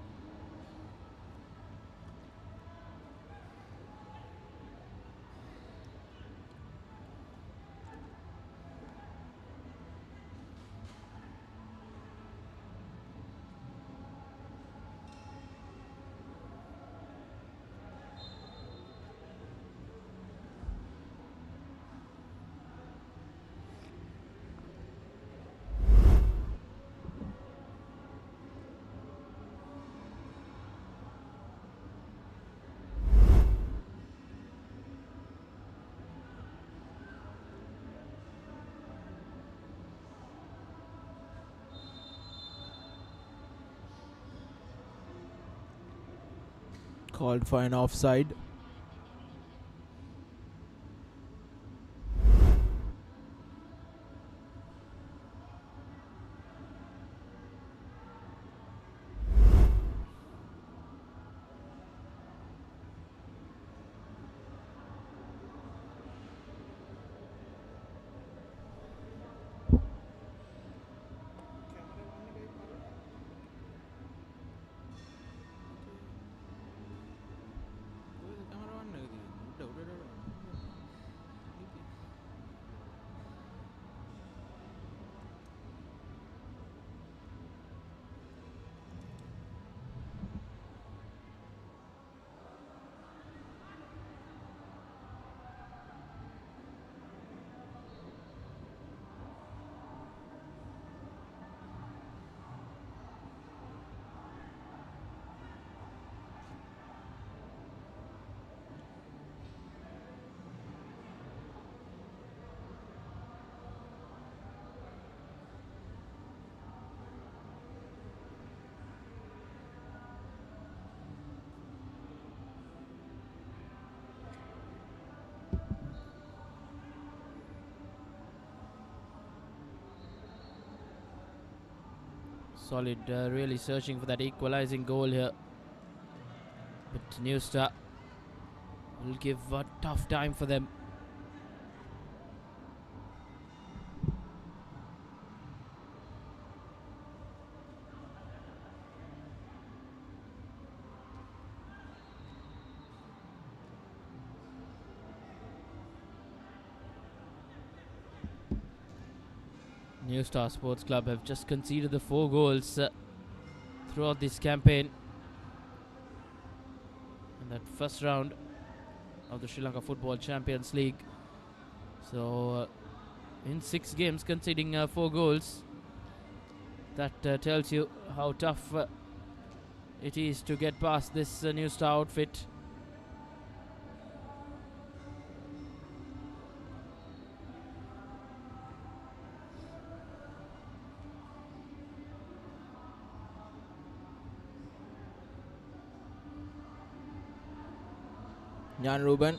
Called for an offside. Solid, really searching for that equalizing goal here. But New Star will give a tough time for them. New Star Sports Club have just conceded the 4 goals throughout this campaign. In that first round of the Sri Lanka Football Champions League. So, in 6 games conceding 4 goals. That tells you how tough it is to get past this New Star outfit. Jan Ruben.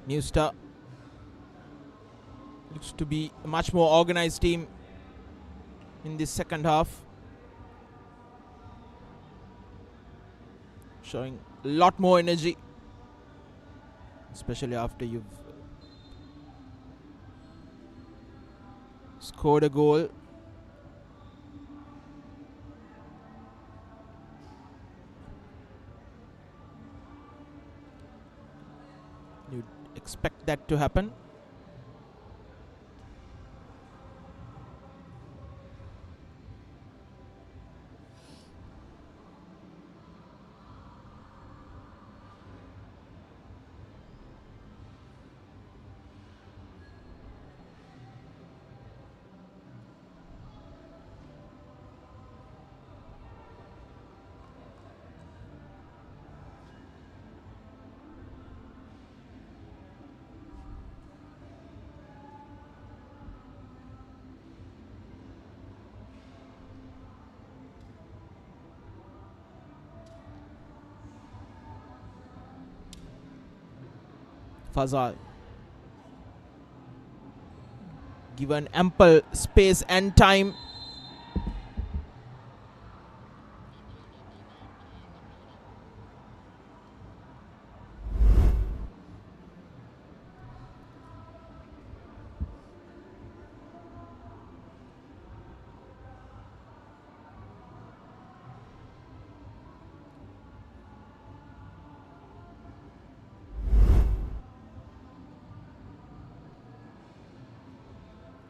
New Star looks to be a much more organized team in this second half, showing a lot more energy, especially after you've scored a goal. You'd expect that to happen. Fazal given ample space and time.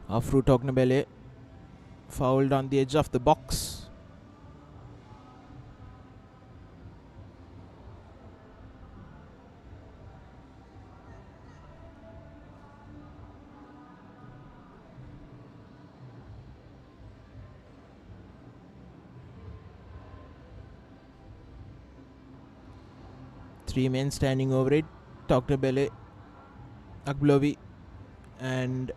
Afru Tognabele fouled on the edge of the box. Three men standing over it. Dr. Bele, Agblovi and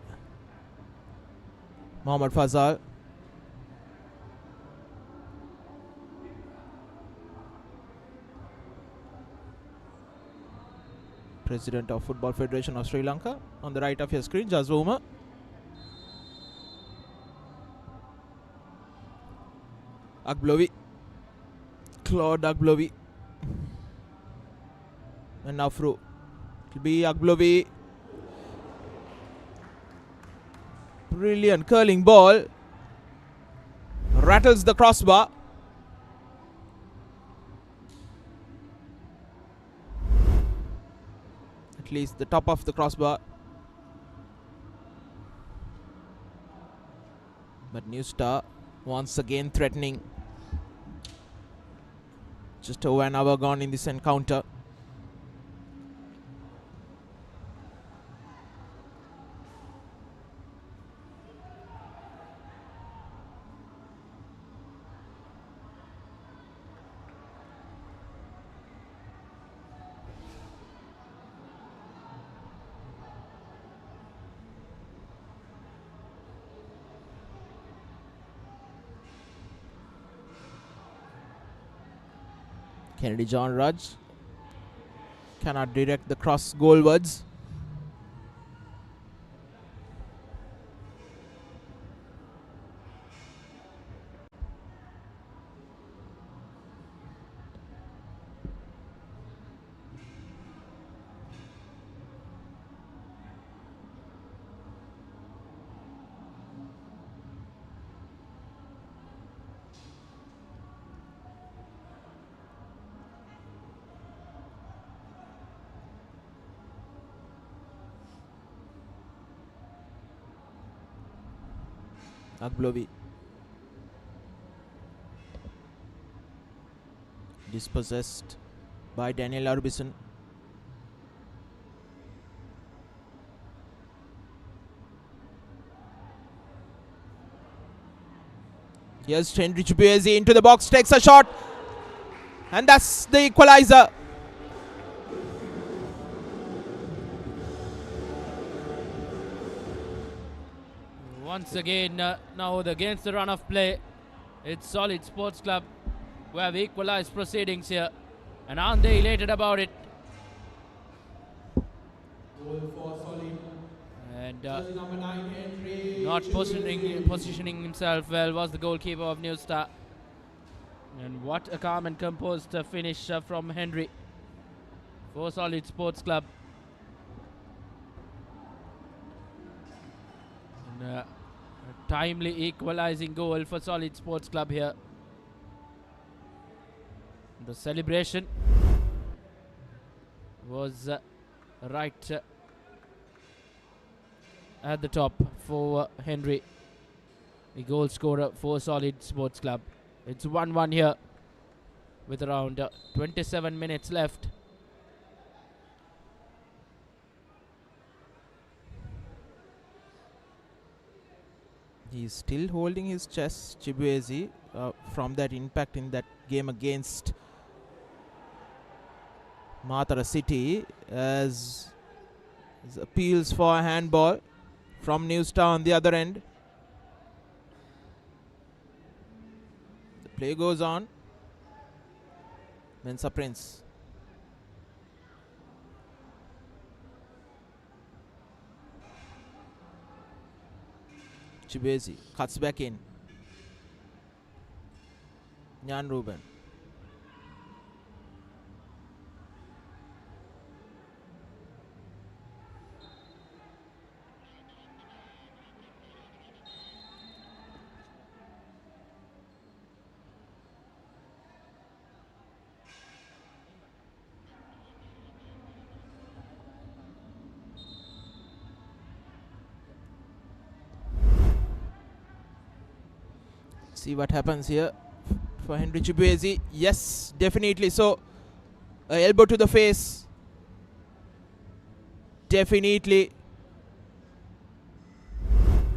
Mohammad Fazal. President of Football Federation of Sri Lanka. On the right of your screen, Jazwa Umar. Agblovi. Claude Agblovi. And now through. It will be Agblovi. Brilliant curling ball. Rattles the crossbar. At least the top of the crossbar. But New Star once again threatening. Just over an hour gone in this encounter. Kennedy John Raj cannot direct the cross goalwards. Agblovi dispossessed by Daniel Arbison. Here's Henry Chubuezi into the box, takes a shot, and that's the equalizer. Once again, now against the run of play, it's Solid Sports Club who have equalized proceedings here. And aren't they elated about it? And not positioning himself well was the goalkeeper of New Star. And what a calm and composed finish from Henry for Solid Sports Club. And, a timely equalizing goal for Solid Sports Club here. The celebration was right at the top for Henry, the goal scorer for Solid Sports Club. It's 1-1 here with around 27 minutes left. He's still holding his chest, Chibuezi, from that impact in that game against Matara City, as appeals for a handball from New Star on the other end. The play goes on. Mensa Prince. Chibuezi cuts back in. Nyan Ruben. See what happens here for Henry Chibuezi. Yes, definitely so. Elbow to the face. Definitely.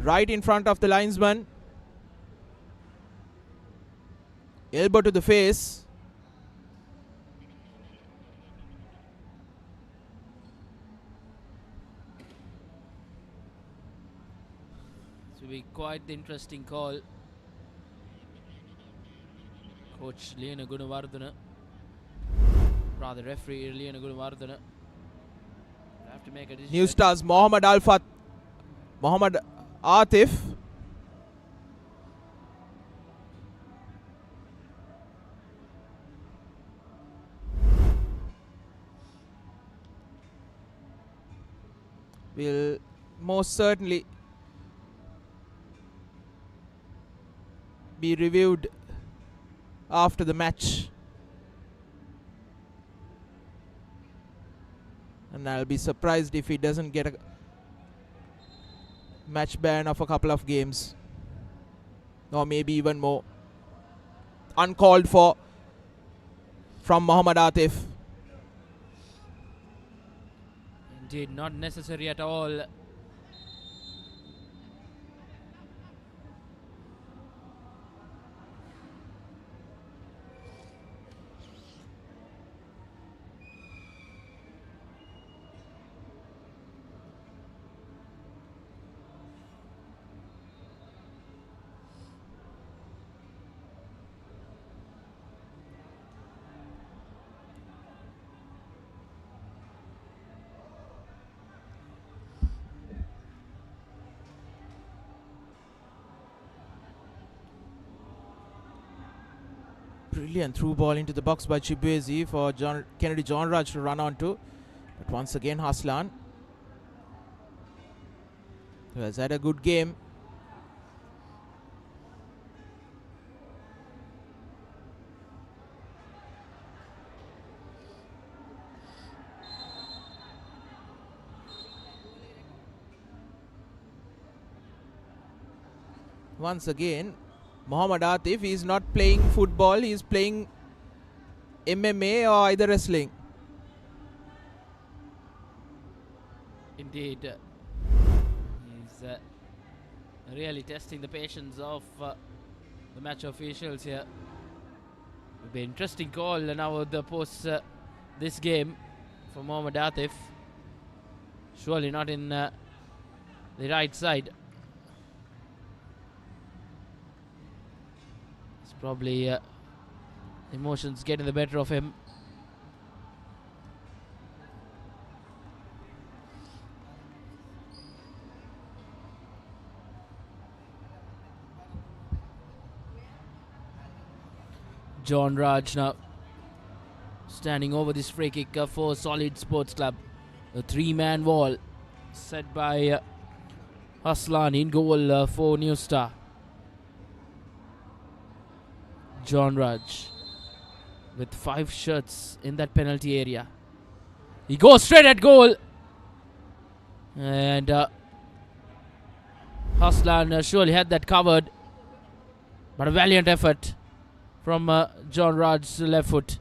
Right in front of the linesman. Elbow to the face. To be quite the interesting call. Coach Leena Gunavardhana, rather referee Leena Gunavardhana, have to make a decision. New stars Mohammad Atif. Will most certainly be reviewed after the match, and I'll be surprised if he doesn't get a match ban of a couple of games, or maybe even more. Uncalled for from Mohammad Atif. Indeed, not necessary at all. Brilliant through ball into the box by Chibuezi for Kennedy John Raj to run onto. But once again, Haslan, who has had a good game. Once again, Mohammad Atif is not playing football, he is playing MMA or either wrestling. Indeed, he's really testing the patience of the match officials here. It'll be an interesting call now the post this game for Mohammad Atif. Surely not in the right side. It's probably emotions getting the better of him. John Raj now standing over this free kick for Solid Sports Club. A three-man wall set by Aslan in goal for New Star. John Raj with 5 shots in that penalty area. He goes straight at goal. And Aslan surely had that covered. But a valiant effort from John Raj's left foot.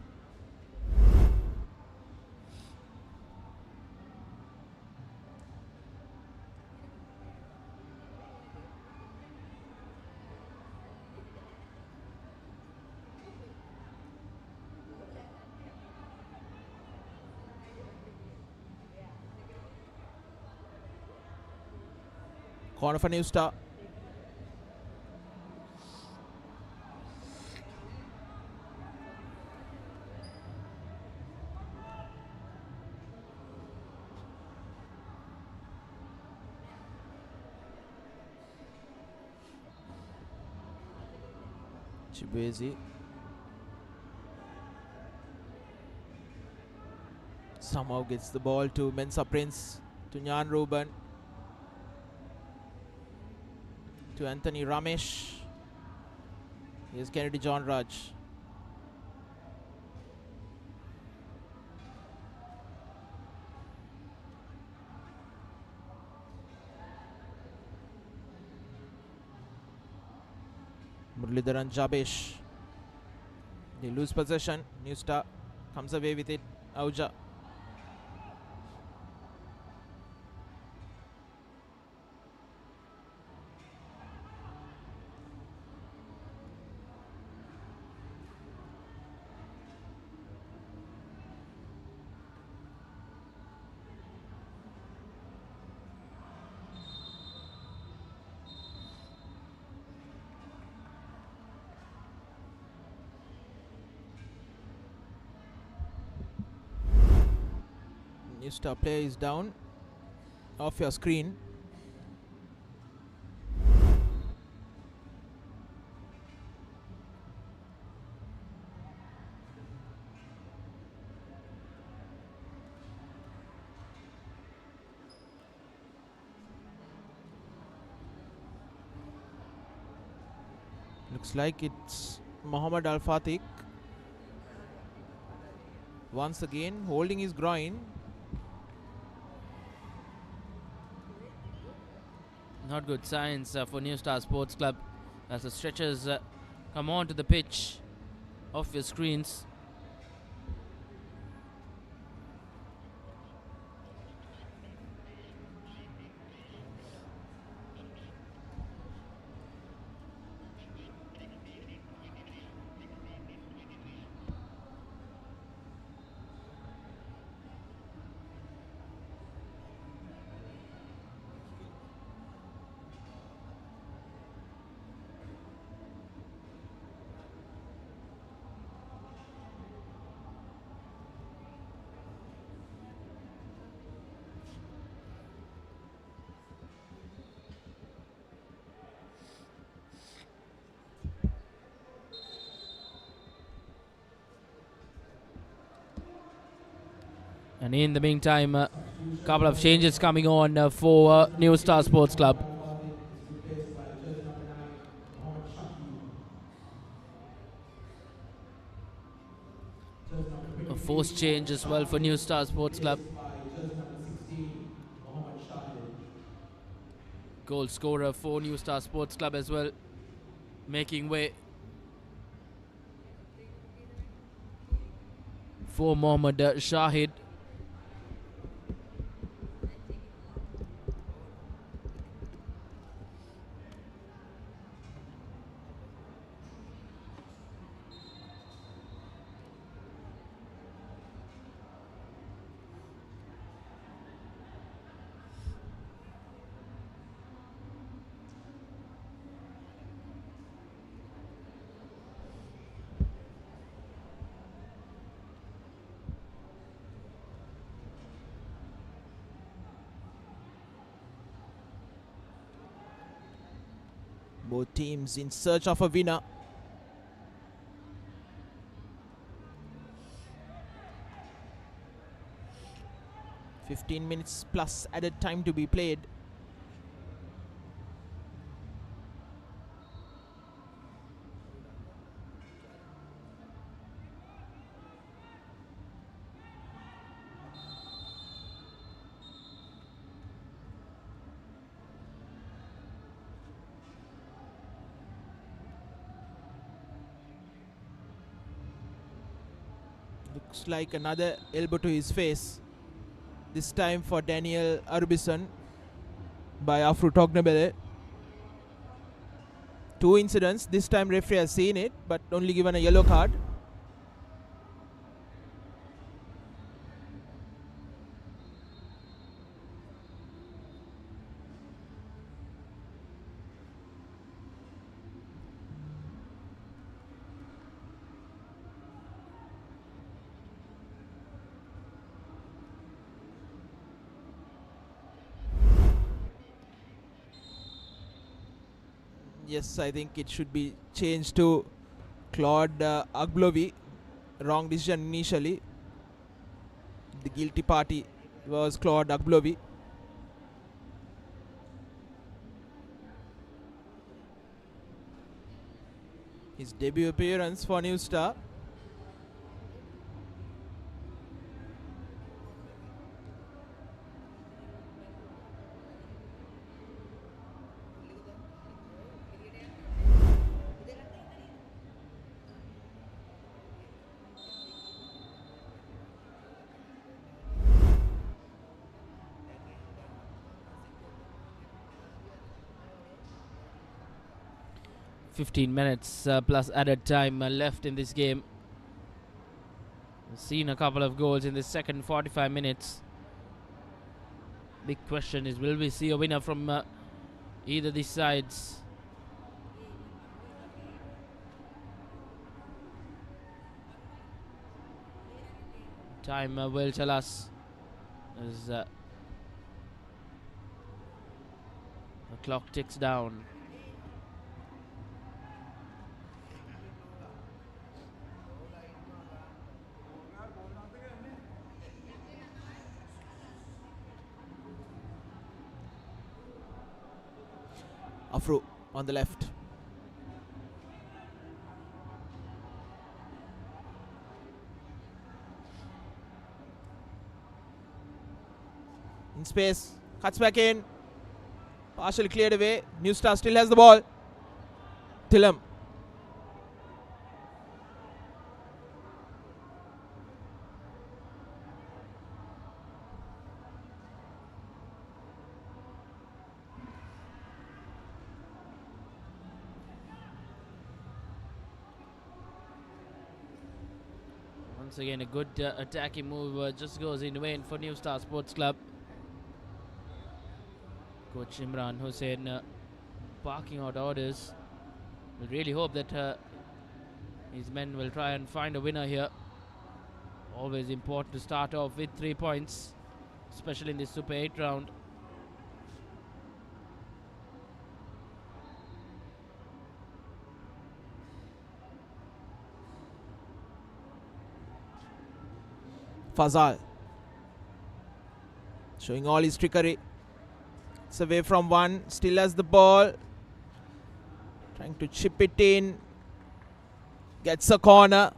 Corner for New Star. Chibuezi. Somehow gets the ball to Mensa Prince, to Nyan Ruben, to Anthony Ramesh. Here's Kennedy John Raj. Muralidharan Jabesh. They lose possession. New Star comes away with it. Auja. New star player is down. Off your screen. Looks like it's Mohammad Al Fatih. Once again, holding his groin. Not good signs for New Star Sports Club as the stretchers come onto the pitch off your screens. And in the meantime, a couple of changes coming on for New Star Sports Club. A forced change as well for New Star Sports Club. Goal scorer for New Star Sports Club as well, making way for Mohammad Shahid. Both teams in search of a winner. "15 minutes plus added time to be played." Looks like another elbow to his face. This time for Daniel Arbison by Afru Tognabele. Two incidents. This time referee has seen it but only given a yellow card. Yes, I think it should be changed to Claude Aglovi. Wrong decision initially. The guilty party was Claude Aglovi. His debut appearance for New Star. Fifteen minutes plus added time left in this game. We've seen a couple of goals in the second 45 minutes. Big question is, will we see a winner from either these sides? Time will tell us. as the clock ticks down. Afro on the left. In space, cuts back in. Partially cleared away. New Star still has the ball. Tillam. Once again, a good attacking move just goes in vain for New Star Sports Club. Coach Imran Hussain barking out orders. We really hope that his men will try and find a winner here. Always important to start off with 3 points, especially in this Super 8 round. Fazal showing all his trickery. It's away from one, still has the ball. Trying to chip it in. Gets a corner.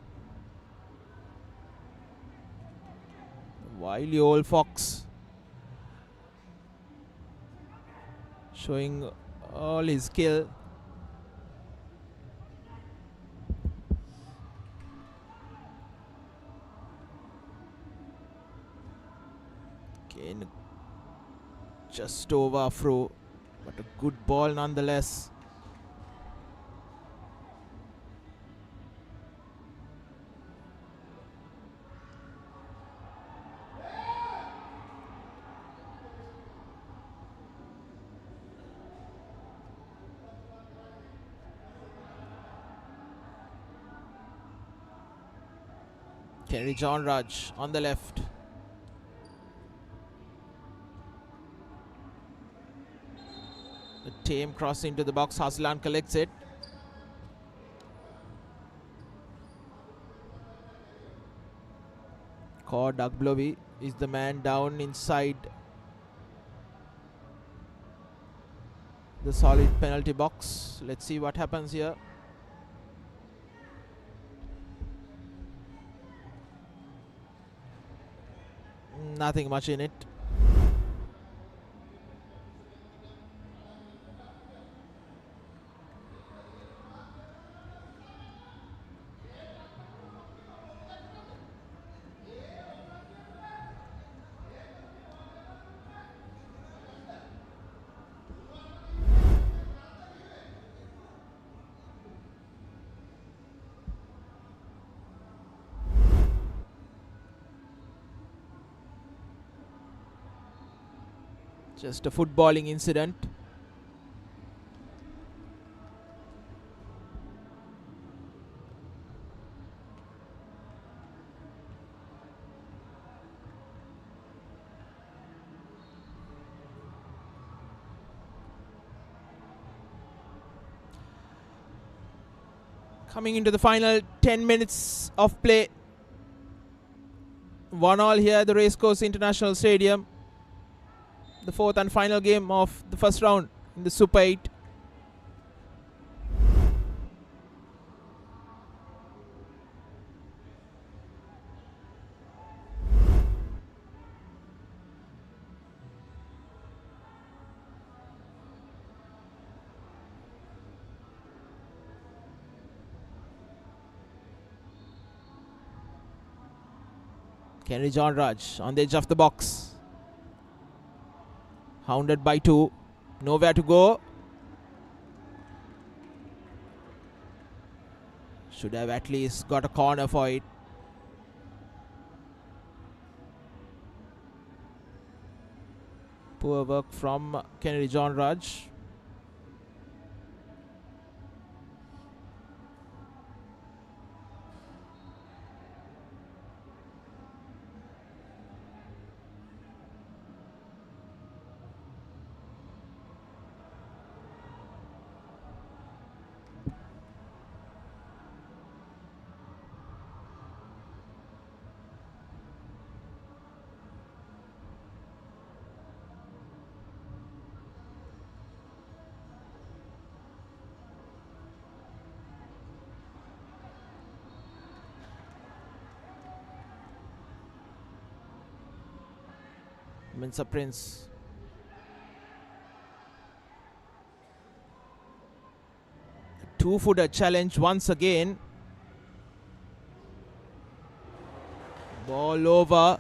Wily old fox. Showing all his skill. Again, just over Afro, but a good ball nonetheless. Kenny John Raj on the left. The tame cross into the box. Haslan collects it. Cord Agblovi is the man down inside the solid penalty box. Let's see what happens here. Nothing much in it. Just a footballing incident. Coming into the final 10 minutes of play. 1-1 here at the Racecourse International Stadium. The fourth and final game of the first round in the Super 8. Kenny John Raj on the edge of the box. Hounded by two. Nowhere to go. Should have at least got a corner for it. Poor work from Kennedy John Raj. Mensa Prince. Two-footer challenge once again. Ball over.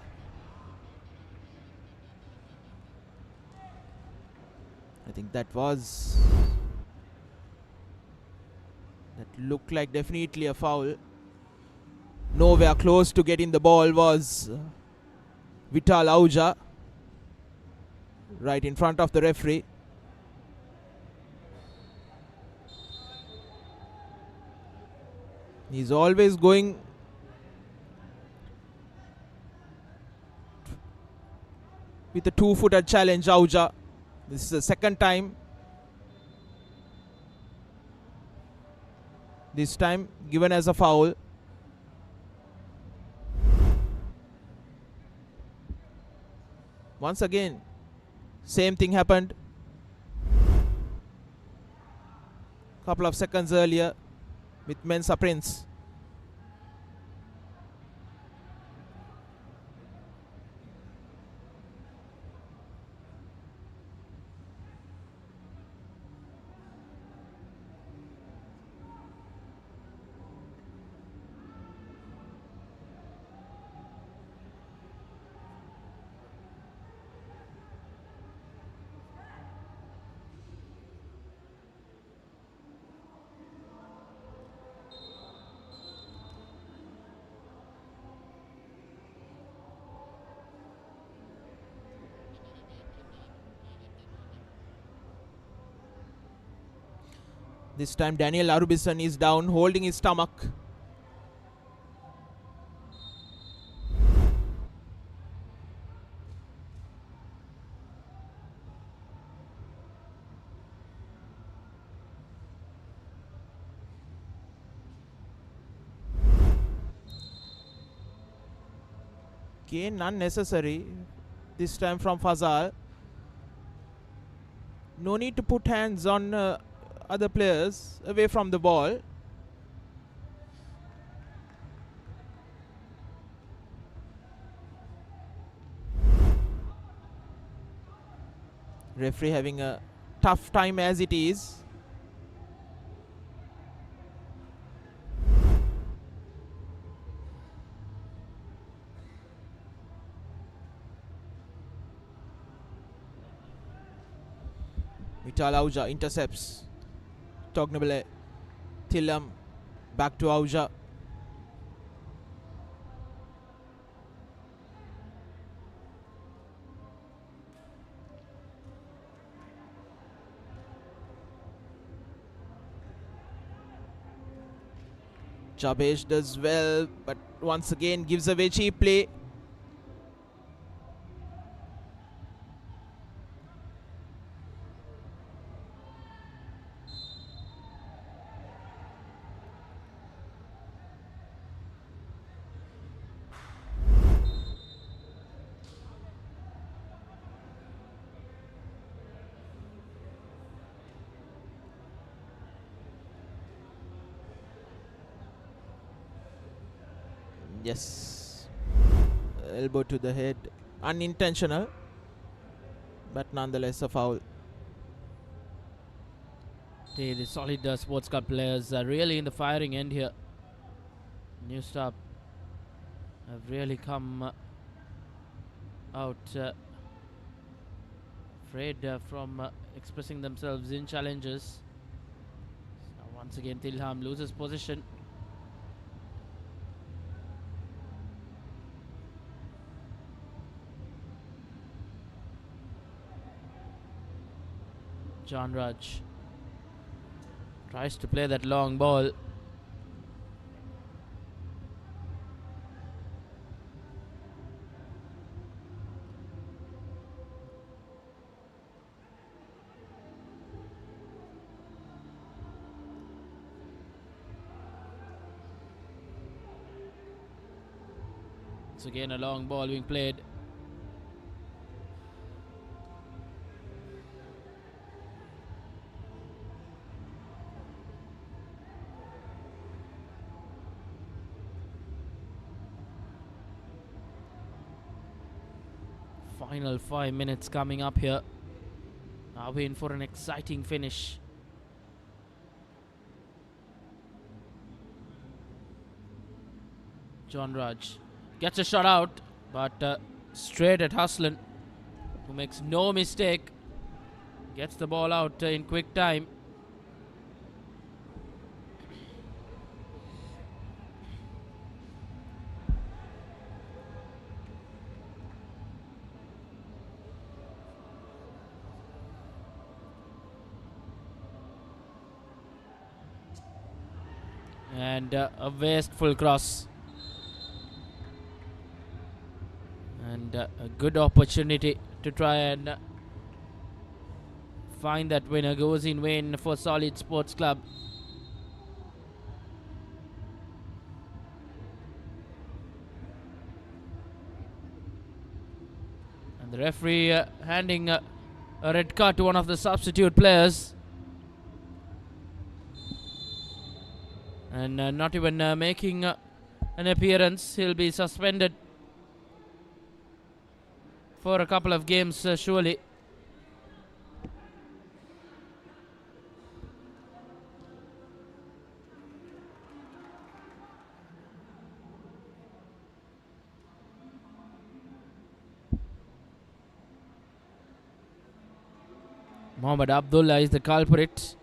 I think that looked like definitely a foul. Nowhere close to getting the ball was Vital Auja, right in front of the referee. He's always going with a two-footer challenge, Auja. This is the second time. This time given as a foul. Once again, same thing happened. Couple of seconds earlier with Mensa Prince. This time Daniel Arubison is down, holding his stomach. Again unnecessary. This time from Fazal. No need to put hands on other players away from the ball. Referee having a tough time as it is. Vital Auja intercepts. Tognabile. Tillam. Back to Auja. Jabesh does well, but once again gives away cheap play. Yes. Elbow to the head. Unintentional, but nonetheless a foul. The solid sports car players are really in the firing end here. New Stop have really come out afraid from expressing themselves in challenges. So once again Tilham loses position. John Raj tries to play that long ball. Once again a long ball being played. Final 5 minutes coming up here. Are we in for an exciting finish? John Raj gets a shot out, but straight at Haslan, who makes no mistake. Gets the ball out in quick time. And a wasteful cross. And a good opportunity to try and find that winner goes in vain for Solid Sports Club. And the referee handing a red card to one of the substitute players. And not even making an appearance. He'll be suspended for a couple of games, surely. Mohammad Abdullah is the culprit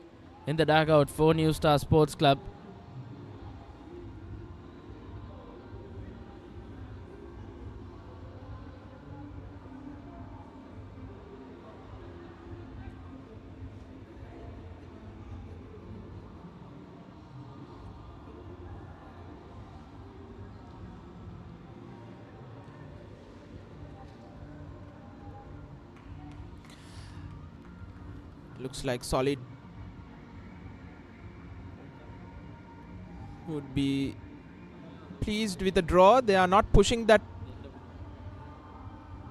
in the dugout for New Star Sports Club. Looks like Solid would be pleased with the draw. They are not pushing that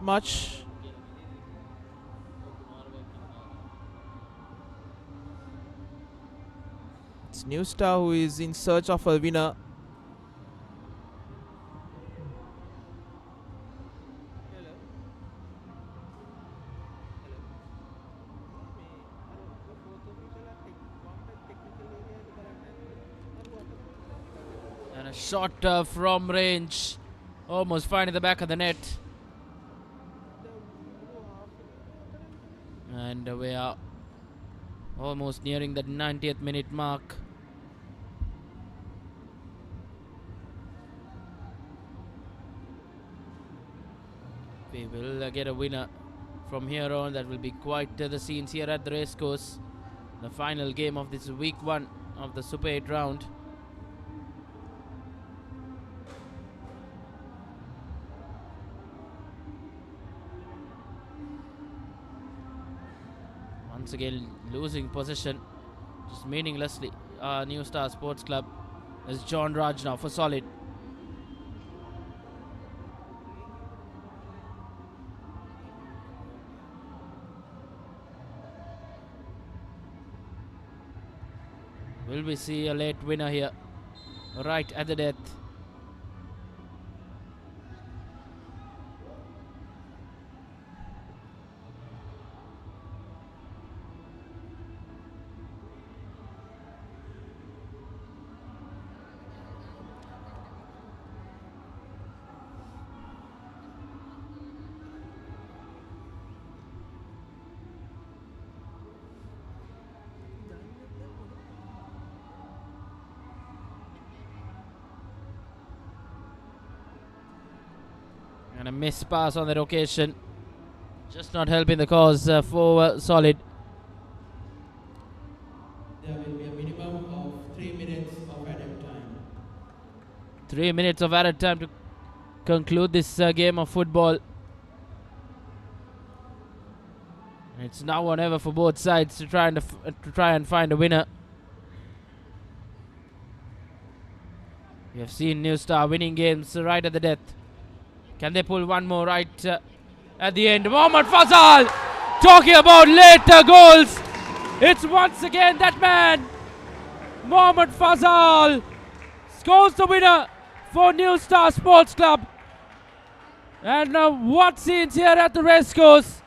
much. It's New Star who is in search of a winner. And a shot from range, almost finding the back of the net. And we are almost nearing the 90th minute mark. We will get a winner from here on. That will be quite the scenes here at the Racecourse. The final game of this week 1 of the Super 8 round. Once again losing possession just meaninglessly. New Star Sports Club. There's John Raj now for Solid. Will we see a late winner here? Right at the death. And a missed pass on that occasion. Just not helping the cause for Solid. There will be a minimum of 3 minutes of added time. 3 minutes of added time to conclude this game of football. It's now or never for both sides to try and find a winner. We have seen New Star winning games right at the death. Can they pull one more right at the end? Mohammad Fazal talking about later goals. It's once again that man, Mohammad Fazal, scores the winner for New Star Sports Club. And what scenes here at the Racecourse.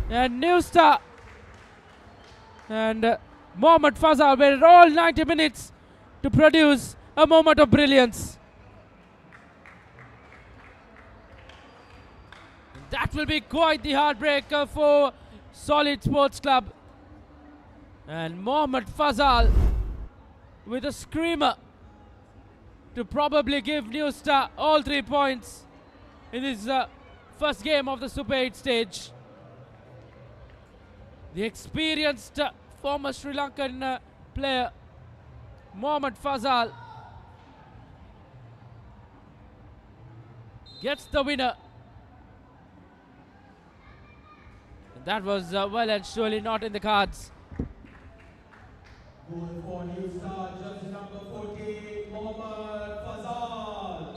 And New Star and Mohammad Fazal waited all 90 minutes to produce a moment of brilliance. That will be quite the heartbreaker for Solid Sports Club. And Mohammad Fazal with a screamer to probably give New Star all 3 points in this first game of the Super 8 stage. The experienced former Sri Lankan player Mohammad Fazal gets the winner. And that was well and surely not in the cards. Goal for New Star, jersey number 14, Mohammad Fazal.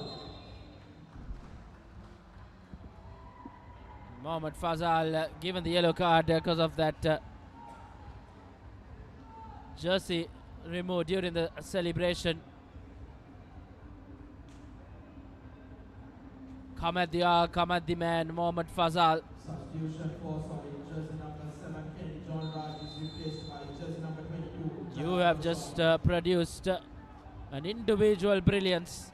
Mohammad Fazal given the yellow card because of that jersey removed during the celebration. Come at the hour, come at the man, Mohammad Fazal. Substitution for jersey number 7, Kennedy John Raj is replaced by jersey number 22. You have just produced an individual brilliance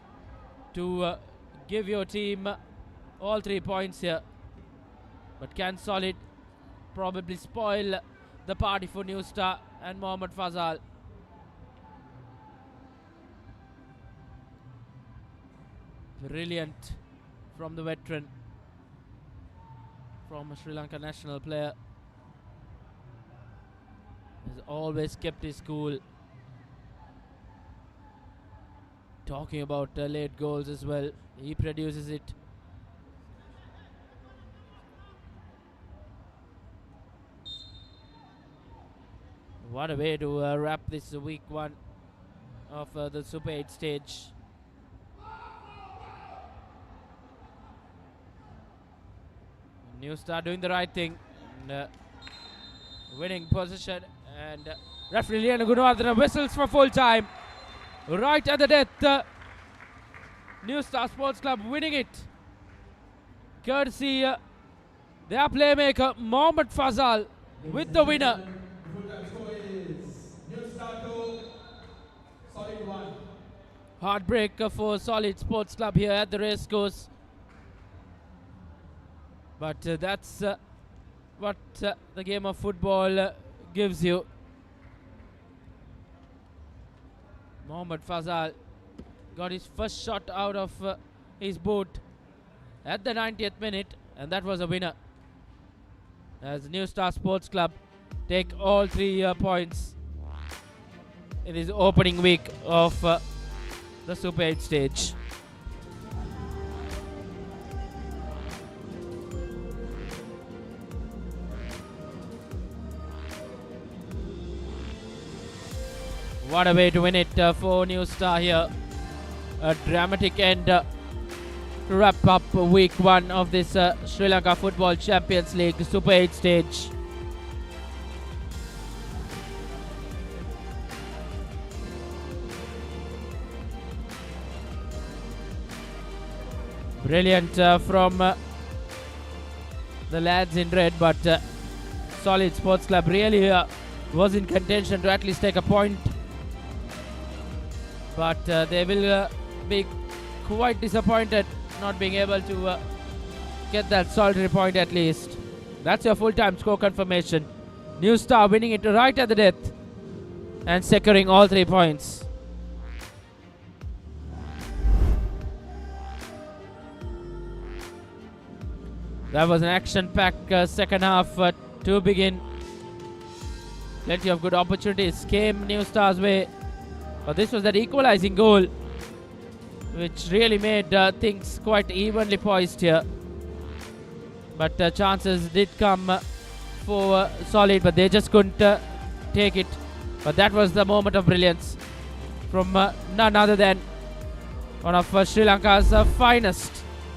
to give your team all 3 points here. But can Solid probably spoil the party for New Star and Mohammad Fazal? Brilliant from the veteran, from a Sri Lanka national player. Has always kept his cool. Talking about late goals as well, he produces it. What a way to wrap this week 1 of the Super 8 stage. New Star doing the right thing and winning position, and referee Liana Gunawardena whistles for full time. Right at the death, New Star Sports Club winning it. Courtesy their playmaker Mohammad Fazal with the winner. Full-time score is New Star 2, Solid 1. Heartbreaker for Solid Sports Club here at the Racecourse. But that's what the game of football gives you. Mohammad Fazal got his first shot out of his boot at the 90th minute, and that was a winner. As New Star Sports Club take all 3 points in this opening week of the Super 8 stage. What a way to win it for New Star here. A dramatic end to wrap up week 1 of this Sri Lanka Football Champions League Super 8 stage. Brilliant from the lads in red, but Solid Sports Club really was in contention to at least take a point. But they will be quite disappointed not being able to get that solitary point at least. That's your full-time score confirmation. New Star winning it right at the death and securing all 3 points. That was an action-packed second half to begin. Plenty of good opportunities came New Star's way. But this was that equalizing goal, which really made things quite evenly poised here. But chances did come for Solid, but they just couldn't take it. But that was the moment of brilliance from none other than one of Sri Lanka's finest,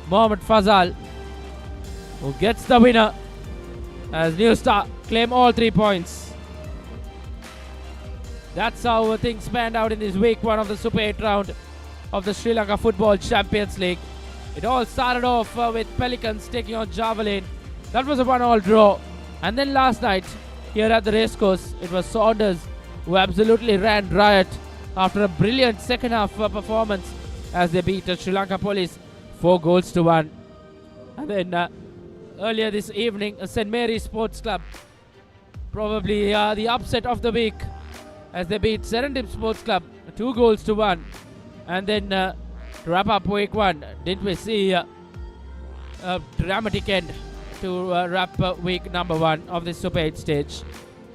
Mohammad Fazal, who gets the winner as New Star claim all 3 points. That's how things panned out in this week 1 of the Super 8 round of the Sri Lanka Football Champions League. It all started off with Pelicans taking on Javelin. That was a 1-1 draw. And then last night, here at the Racecourse, it was Saunders who absolutely ran riot after a brilliant second half performance as they beat Sri Lanka Police 4-1. And then earlier this evening, St. Mary's Sports Club, probably the upset of the week, as they beat Serendip Sports Club 2-1. And then to wrap up week 1, didn't we see a dramatic end to wrap week number 1 of the Super 8 stage,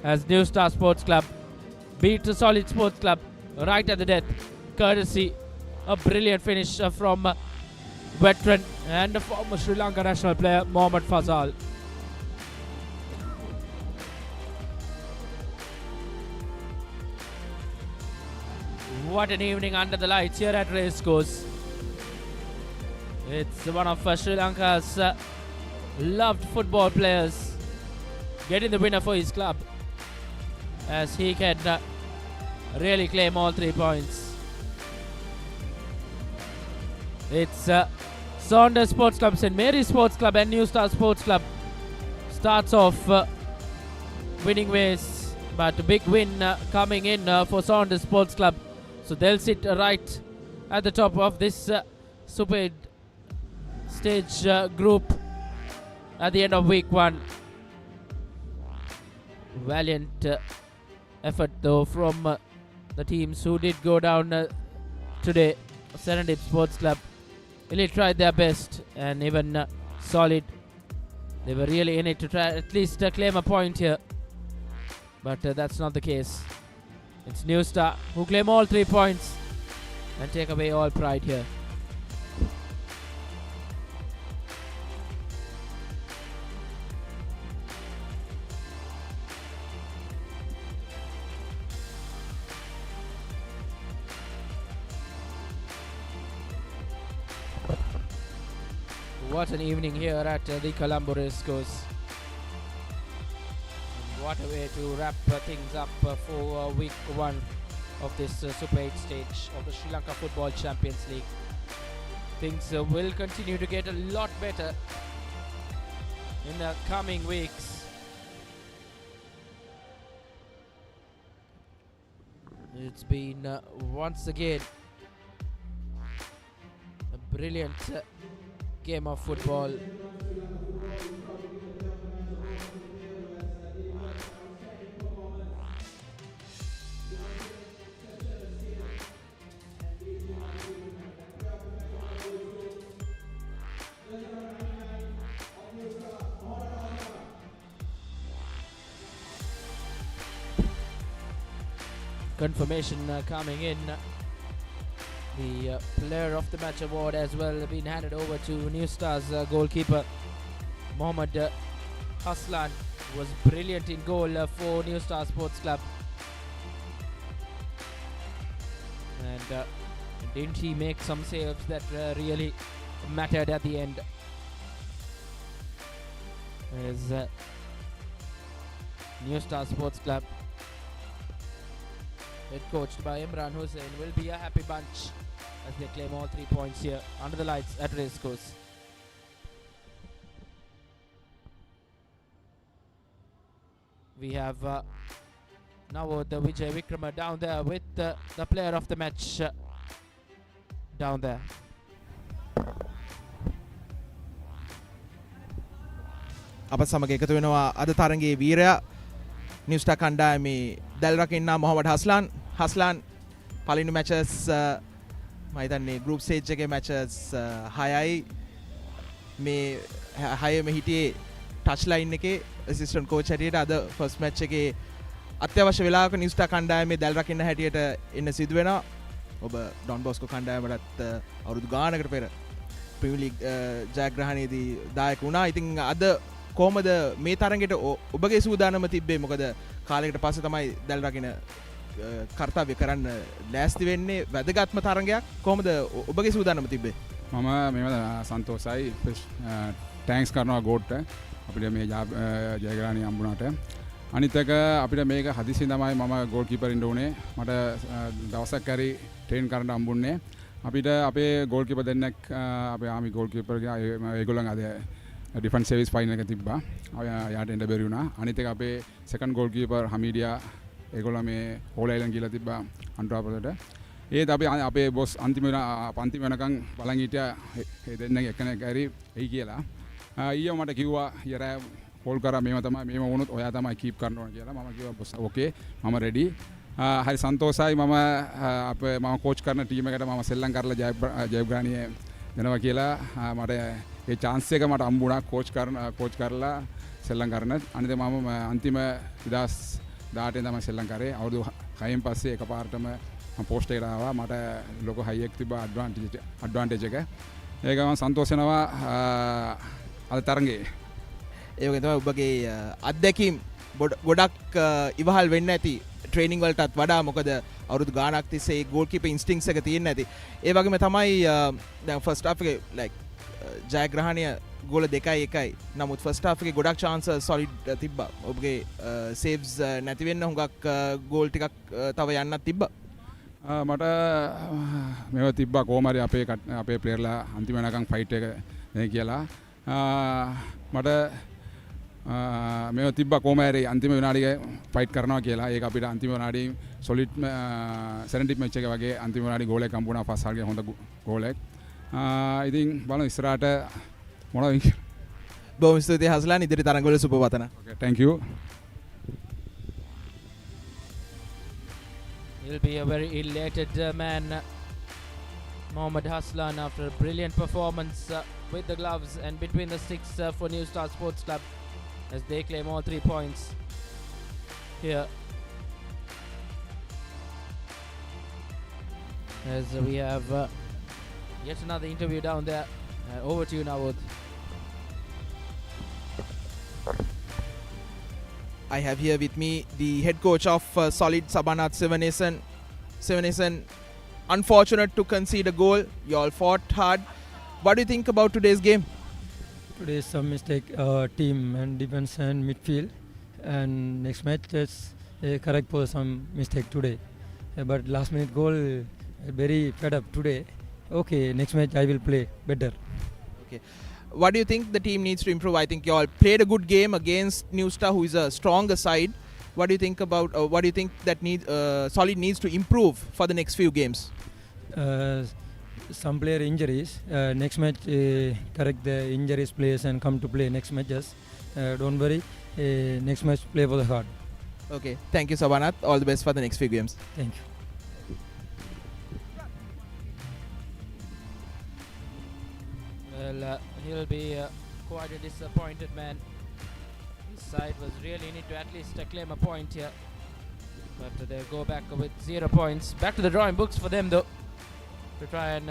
as New Star Sports Club beat Solid Sports Club right at the death, courtesy a brilliant finish from veteran and former Sri Lanka national player Mohammad Fazal. What an evening under the lights here at Racecourse. It's one of Sri Lanka's loved football players getting the winner for his club, as he can really claim all 3 points. It's Saunders Sports Club, St. Mary's Sports Club and New Star Sports Club starts off winning ways, but a big win coming in for Saunders Sports Club. So they'll sit right at the top of this Super 8 stage group at the end of week 1. Valiant effort though from the teams who did go down today. Serendip Sports Club really tried their best, and even Solid, they were really in it to try at least claim a point here, but that's not the case. It's New Star who claim all 3 points and take away all pride here. What an evening here at the Colombo Racecourse. What a way to wrap things up for week 1 of this Super 8 stage of the Sri Lanka Football Champions League. Things will continue to get a lot better in the coming weeks. It's been once again a brilliant game of football. Confirmation coming in. The player of the match award as well been handed over to New Star's goalkeeper Mohammad Haslan, was brilliant in goal for New Star Sports Club, and didn't he make some saves that really mattered at the end, as New Star Sports Club, head coached by Imran Hussain, will be a happy bunch as they claim all 3 points here under the lights at Racecourse. We have now the Vijay Vikrama down there with the player of the match down there. අපත් සමග එකතු වෙනවා අද තරඟයේ වීරයා New star කණ්ඩායමේ දැල් රකින්නා මොහමඩ් හස්ලාන් පළවෙනි matches මම හිතන්නේ group stage එකේ matches 6යි මේ 6ෙම හිටියේ ටච් ලයින් එකේ ඇසිස්ටන්ට් කෝච් හැටියට අද ෆස්ට් මැච් එකේ අත්‍යවශ්‍ය වෙලාවක නිව් ස්ටාර් කණ්ඩායමේ දැල් රකින්න හැටියට එන්න සිදු වෙනවා. ඔබ ඩොන් බොස්කෝ කණ්ඩායමටත් අවුරුදු ගානකට පෙර ප්‍රීමියර් ලීග් ජයග්‍රහණයේදී දායක වුණා. ඉතින් අද කොහමද මේ තරඟෙට ඔබගේ සූදානම තිබ්බේ? මොකද කාලයකට පස්සේ තමයි දැල් රකින්න කර්තව්‍ය කරන්න ලෑස්ති වෙන්නේ. වැදගත්ම තරඟයක්. කොහමද ඔබගේ සූදානම තිබ්බේ? මම මේව සන්තෝෂයි. ටැන්ක්ස් කරනවා ගෝට්ට අපිට මේ ජයග්‍රහණය හම්බුණාට. අනිත් එක අපිට මේක හදිසියෙන් තමයි මම ගෝල් කීපර් ඉන්න උනේ. මට දවසක් හරි ට්‍රේන් කරන්න හම්බුන්නේ. අපිට අපේ ගෝල් කීපර් දෙන්නෙක් අපේ ආමි ගෝල් කීපර්ගේ ඒගොල්ලන් අද ඩිෆෙන්ස් සර්විස් ෆයිනල් එක තිබ්බා. යාට එන්න බැරි වුණා. අනිත් එක අපේ සෙකන්ඩ් ගෝල් කීපර් හමීඩියා ඒගොල්ලෝ මේ ඕල් අයිලන්ඩ් ගිහලා තිබ්බා අනුරාධපුරයට. ඒත් අපි අපේ බොස් අන්තිම වෙනකන් බලන් හිටියා ඒ දෙන්නෙක් එක්කෙනෙක් හරි එයි කියලා. ඊයේ මට කිව්වා යරා කෝල් කරා මේව වුණොත් ඔයා තමයි කීප් කරන්න ඕන කියලා. මම කිව්වා බොස් ඕකේ මම රෙඩි. හරි සන්තෝෂයි මම කෝච් කරන ටීම් එකට මම සෙල්ලම් කරලා ජයග්‍රහණිය දෙනවා කියලා මට ඒ chance එක මට හම්බුණා කෝච් කරලා සෙල්ලම් කරන. අනිත් මම අන්තිම 2018 තමයි සෙල්ලම් කරේ. අවුරුදු 6න් පස්සේ එකපාරටම මම පෝස්ට් එකට ආවා. මට ලොකු හයි එකක් තිබ්බා ඇඩ්වාන්ටේජ් එක. ඒක මම සන්තෝෂ වෙනවා අද තරඟේ. ඒ වගේ තමයි ඔබගේ අත්දැකීම් ගොඩක් ඉවහල් වෙන්න ඇති ට්‍රේනිං වලටත් වඩා. මොකද අවුරුදු ගාණක් තිස්සේ ගෝල් කීපර් ඉන්ස්ටින්ක්ට්ස් එක තියෙන්න ඇති. ඒ වගේම තමයි දැන් ෆස්ට් හාෆ් එකේ ලයික් ජයග්‍රහණය ගෝල 2-1යි. නමුත් ෆස්ට් හාෆ් එකේ ගොඩක් chance සොලිඩ් තිබ්බා. ඔබගේ සේව්ස් නැති වෙන්න හුඟක් ගෝල් ටිකක් තව යන්නත් තිබ්බා. මට මේව තිබ්බා කොහොම හරි අපේ ප්ලේයර්ලා අන්තිම වෙනකන් ෆයිට් එක කියලා. මට මේව තිබ්බා කොහොම හරි අන්තිම විනාඩියේ ෆයිට් කරනවා කියලා. ඒක අපිට අන්තිම විනාඩියේ සොලිඩ් සෙරෙන්ටික් මැච් එක වගේ අන්තිම විනාඩියේ ගෝල් එකක් හම්බුණා. ෆස්ට් හාෆ් එකේ හොඳ ගෝල් එකක්. ඉතින් බලමු ඉස්සරහට මොනවද. බොහොම ස්තුතියි හස්ලන්. ඉදිරි තරඟවල සුබ පතනවා. Okay, thank you. He'll be a very elated man, Mohammad Haslan, after a brilliant performance with the gloves and between the sticks for New Star Sports Club as they claim all 3 points here. As we have yet another interview down there. Over to you now, Wood. I have here with me the head coach of Solid, Sabanath Sevanesan. Unfortunate to concede a goal. You all fought hard. What do you think about today's game? Today is some mistake, team and defense and midfield. And next match is correct for some mistake today. But last minute goal, very fed up today. Okay, next match I will play better. Okay. What do you think the team needs to improve? I think you all played a good game against New Star, who is a stronger side. What do you think about? What do you think that Solid needs to improve for the next few games? Some player injuries. Next match, correct the injuries players and come to play next matches. Don't worry. Next match, play for the hard. Okay. Thank you, Sabanath. All the best for the next few games. Thank you. Well, he'll be quite a disappointed man. His side was really need to at least claim a point here. But they'll go back with 0 points. Back to the drawing books for them though, to try and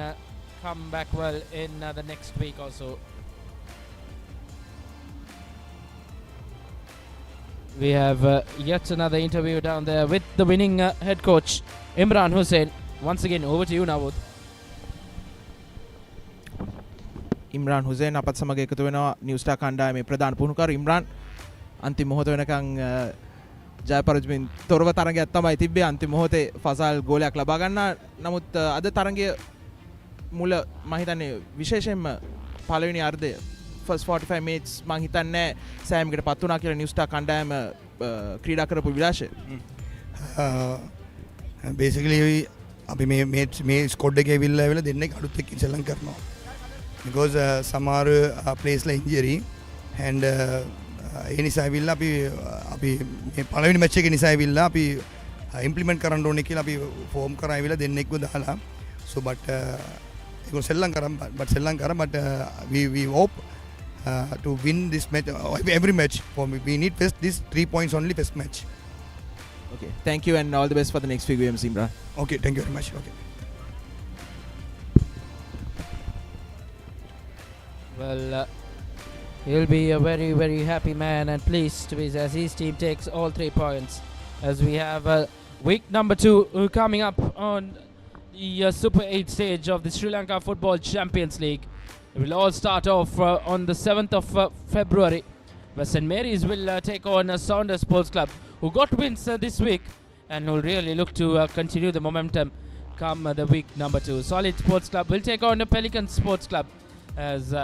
come back well in the next week or so. We have yet another interview down there with the winning head coach, Imran Hussain. Once again, over to you now, Wood. Imran Hussain අපත් සමග එකතු වෙනවා New star කණ්ඩායමේ ප්‍රධාන පුහුණුකරු. ඉම්රාන් අන්තිම මොහොත වෙනකන් ජය පරාජයෙන් තොරව තරගයක් තමයි තිබ්බේ. අන්තිම මොහොතේ ෆසල් ගෝලයක් ලබා ගන්නා. නමුත් අද තරගයේ මුල මම හිතන්නේ විශේෂයෙන්ම පළවෙනි අර්ධය first 45 minutes මම හිතන්නේ සෑම්කට පත් වුණා කියලා නිව් ස්ටාර් කණ්ඩායම ක්‍රීඩා කරපු විලාශය. basically අපි මේ ස්කොඩ් එකේ ඇවිල්ලා දෙන්නෙක් අලුත් එක්ක සෙල්ලම් කරනවා. because සමහර ප්ලේස්ලා ඉන්ජරි and ඒ නිසා ඇවිල්ලා අපි මේ පළවෙනි මැච් එකේ නිසා ඇවිල්ලා අපි ඉම්ප්ලිමන්ට් කරන්න ඕනේ කියලා අපි ෆෝම් කරා ඇවිල්ලා දෙන්නෙක්ව දාලා. so but ඒක සෙල්ලම් කරා but we hope to win this match, every match. For me, we need first these 3 points only first match. Okay, thank you and all the best for the next few games, Imran. Okay, thank you very much. Okay. Well, he'll be a very, very happy man and pleased as his team takes all 3 points. As we have week number 2 coming up on the Super 8 stage of the Sri Lanka Football Champions League. It will all start off on the 7th of February, where St. Mary's will take on Saunders Sports Club, who got wins this week and will really look to continue the momentum come the week number 2. Solid Sports Club will take on the Pelican Sports Club, as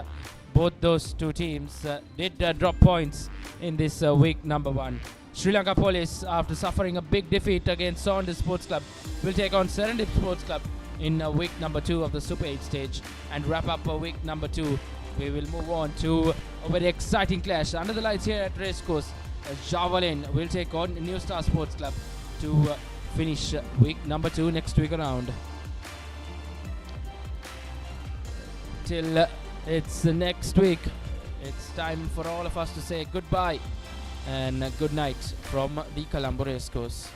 both those two teams did drop points in this week number 1. Sri Lanka Police, after suffering a big defeat against Saunders Sports Club, will take on Serendip Sports Club in week number 2 of the Super 8 stage. And wrap up week number 2, we will move on to a very exciting clash under the lights here at Racecourse, as Javelin will take on New Star Sports Club to finish week number 2 next week around. Till it's next week, it's time for all of us to say goodbye and good night from the Colombo Racecourse.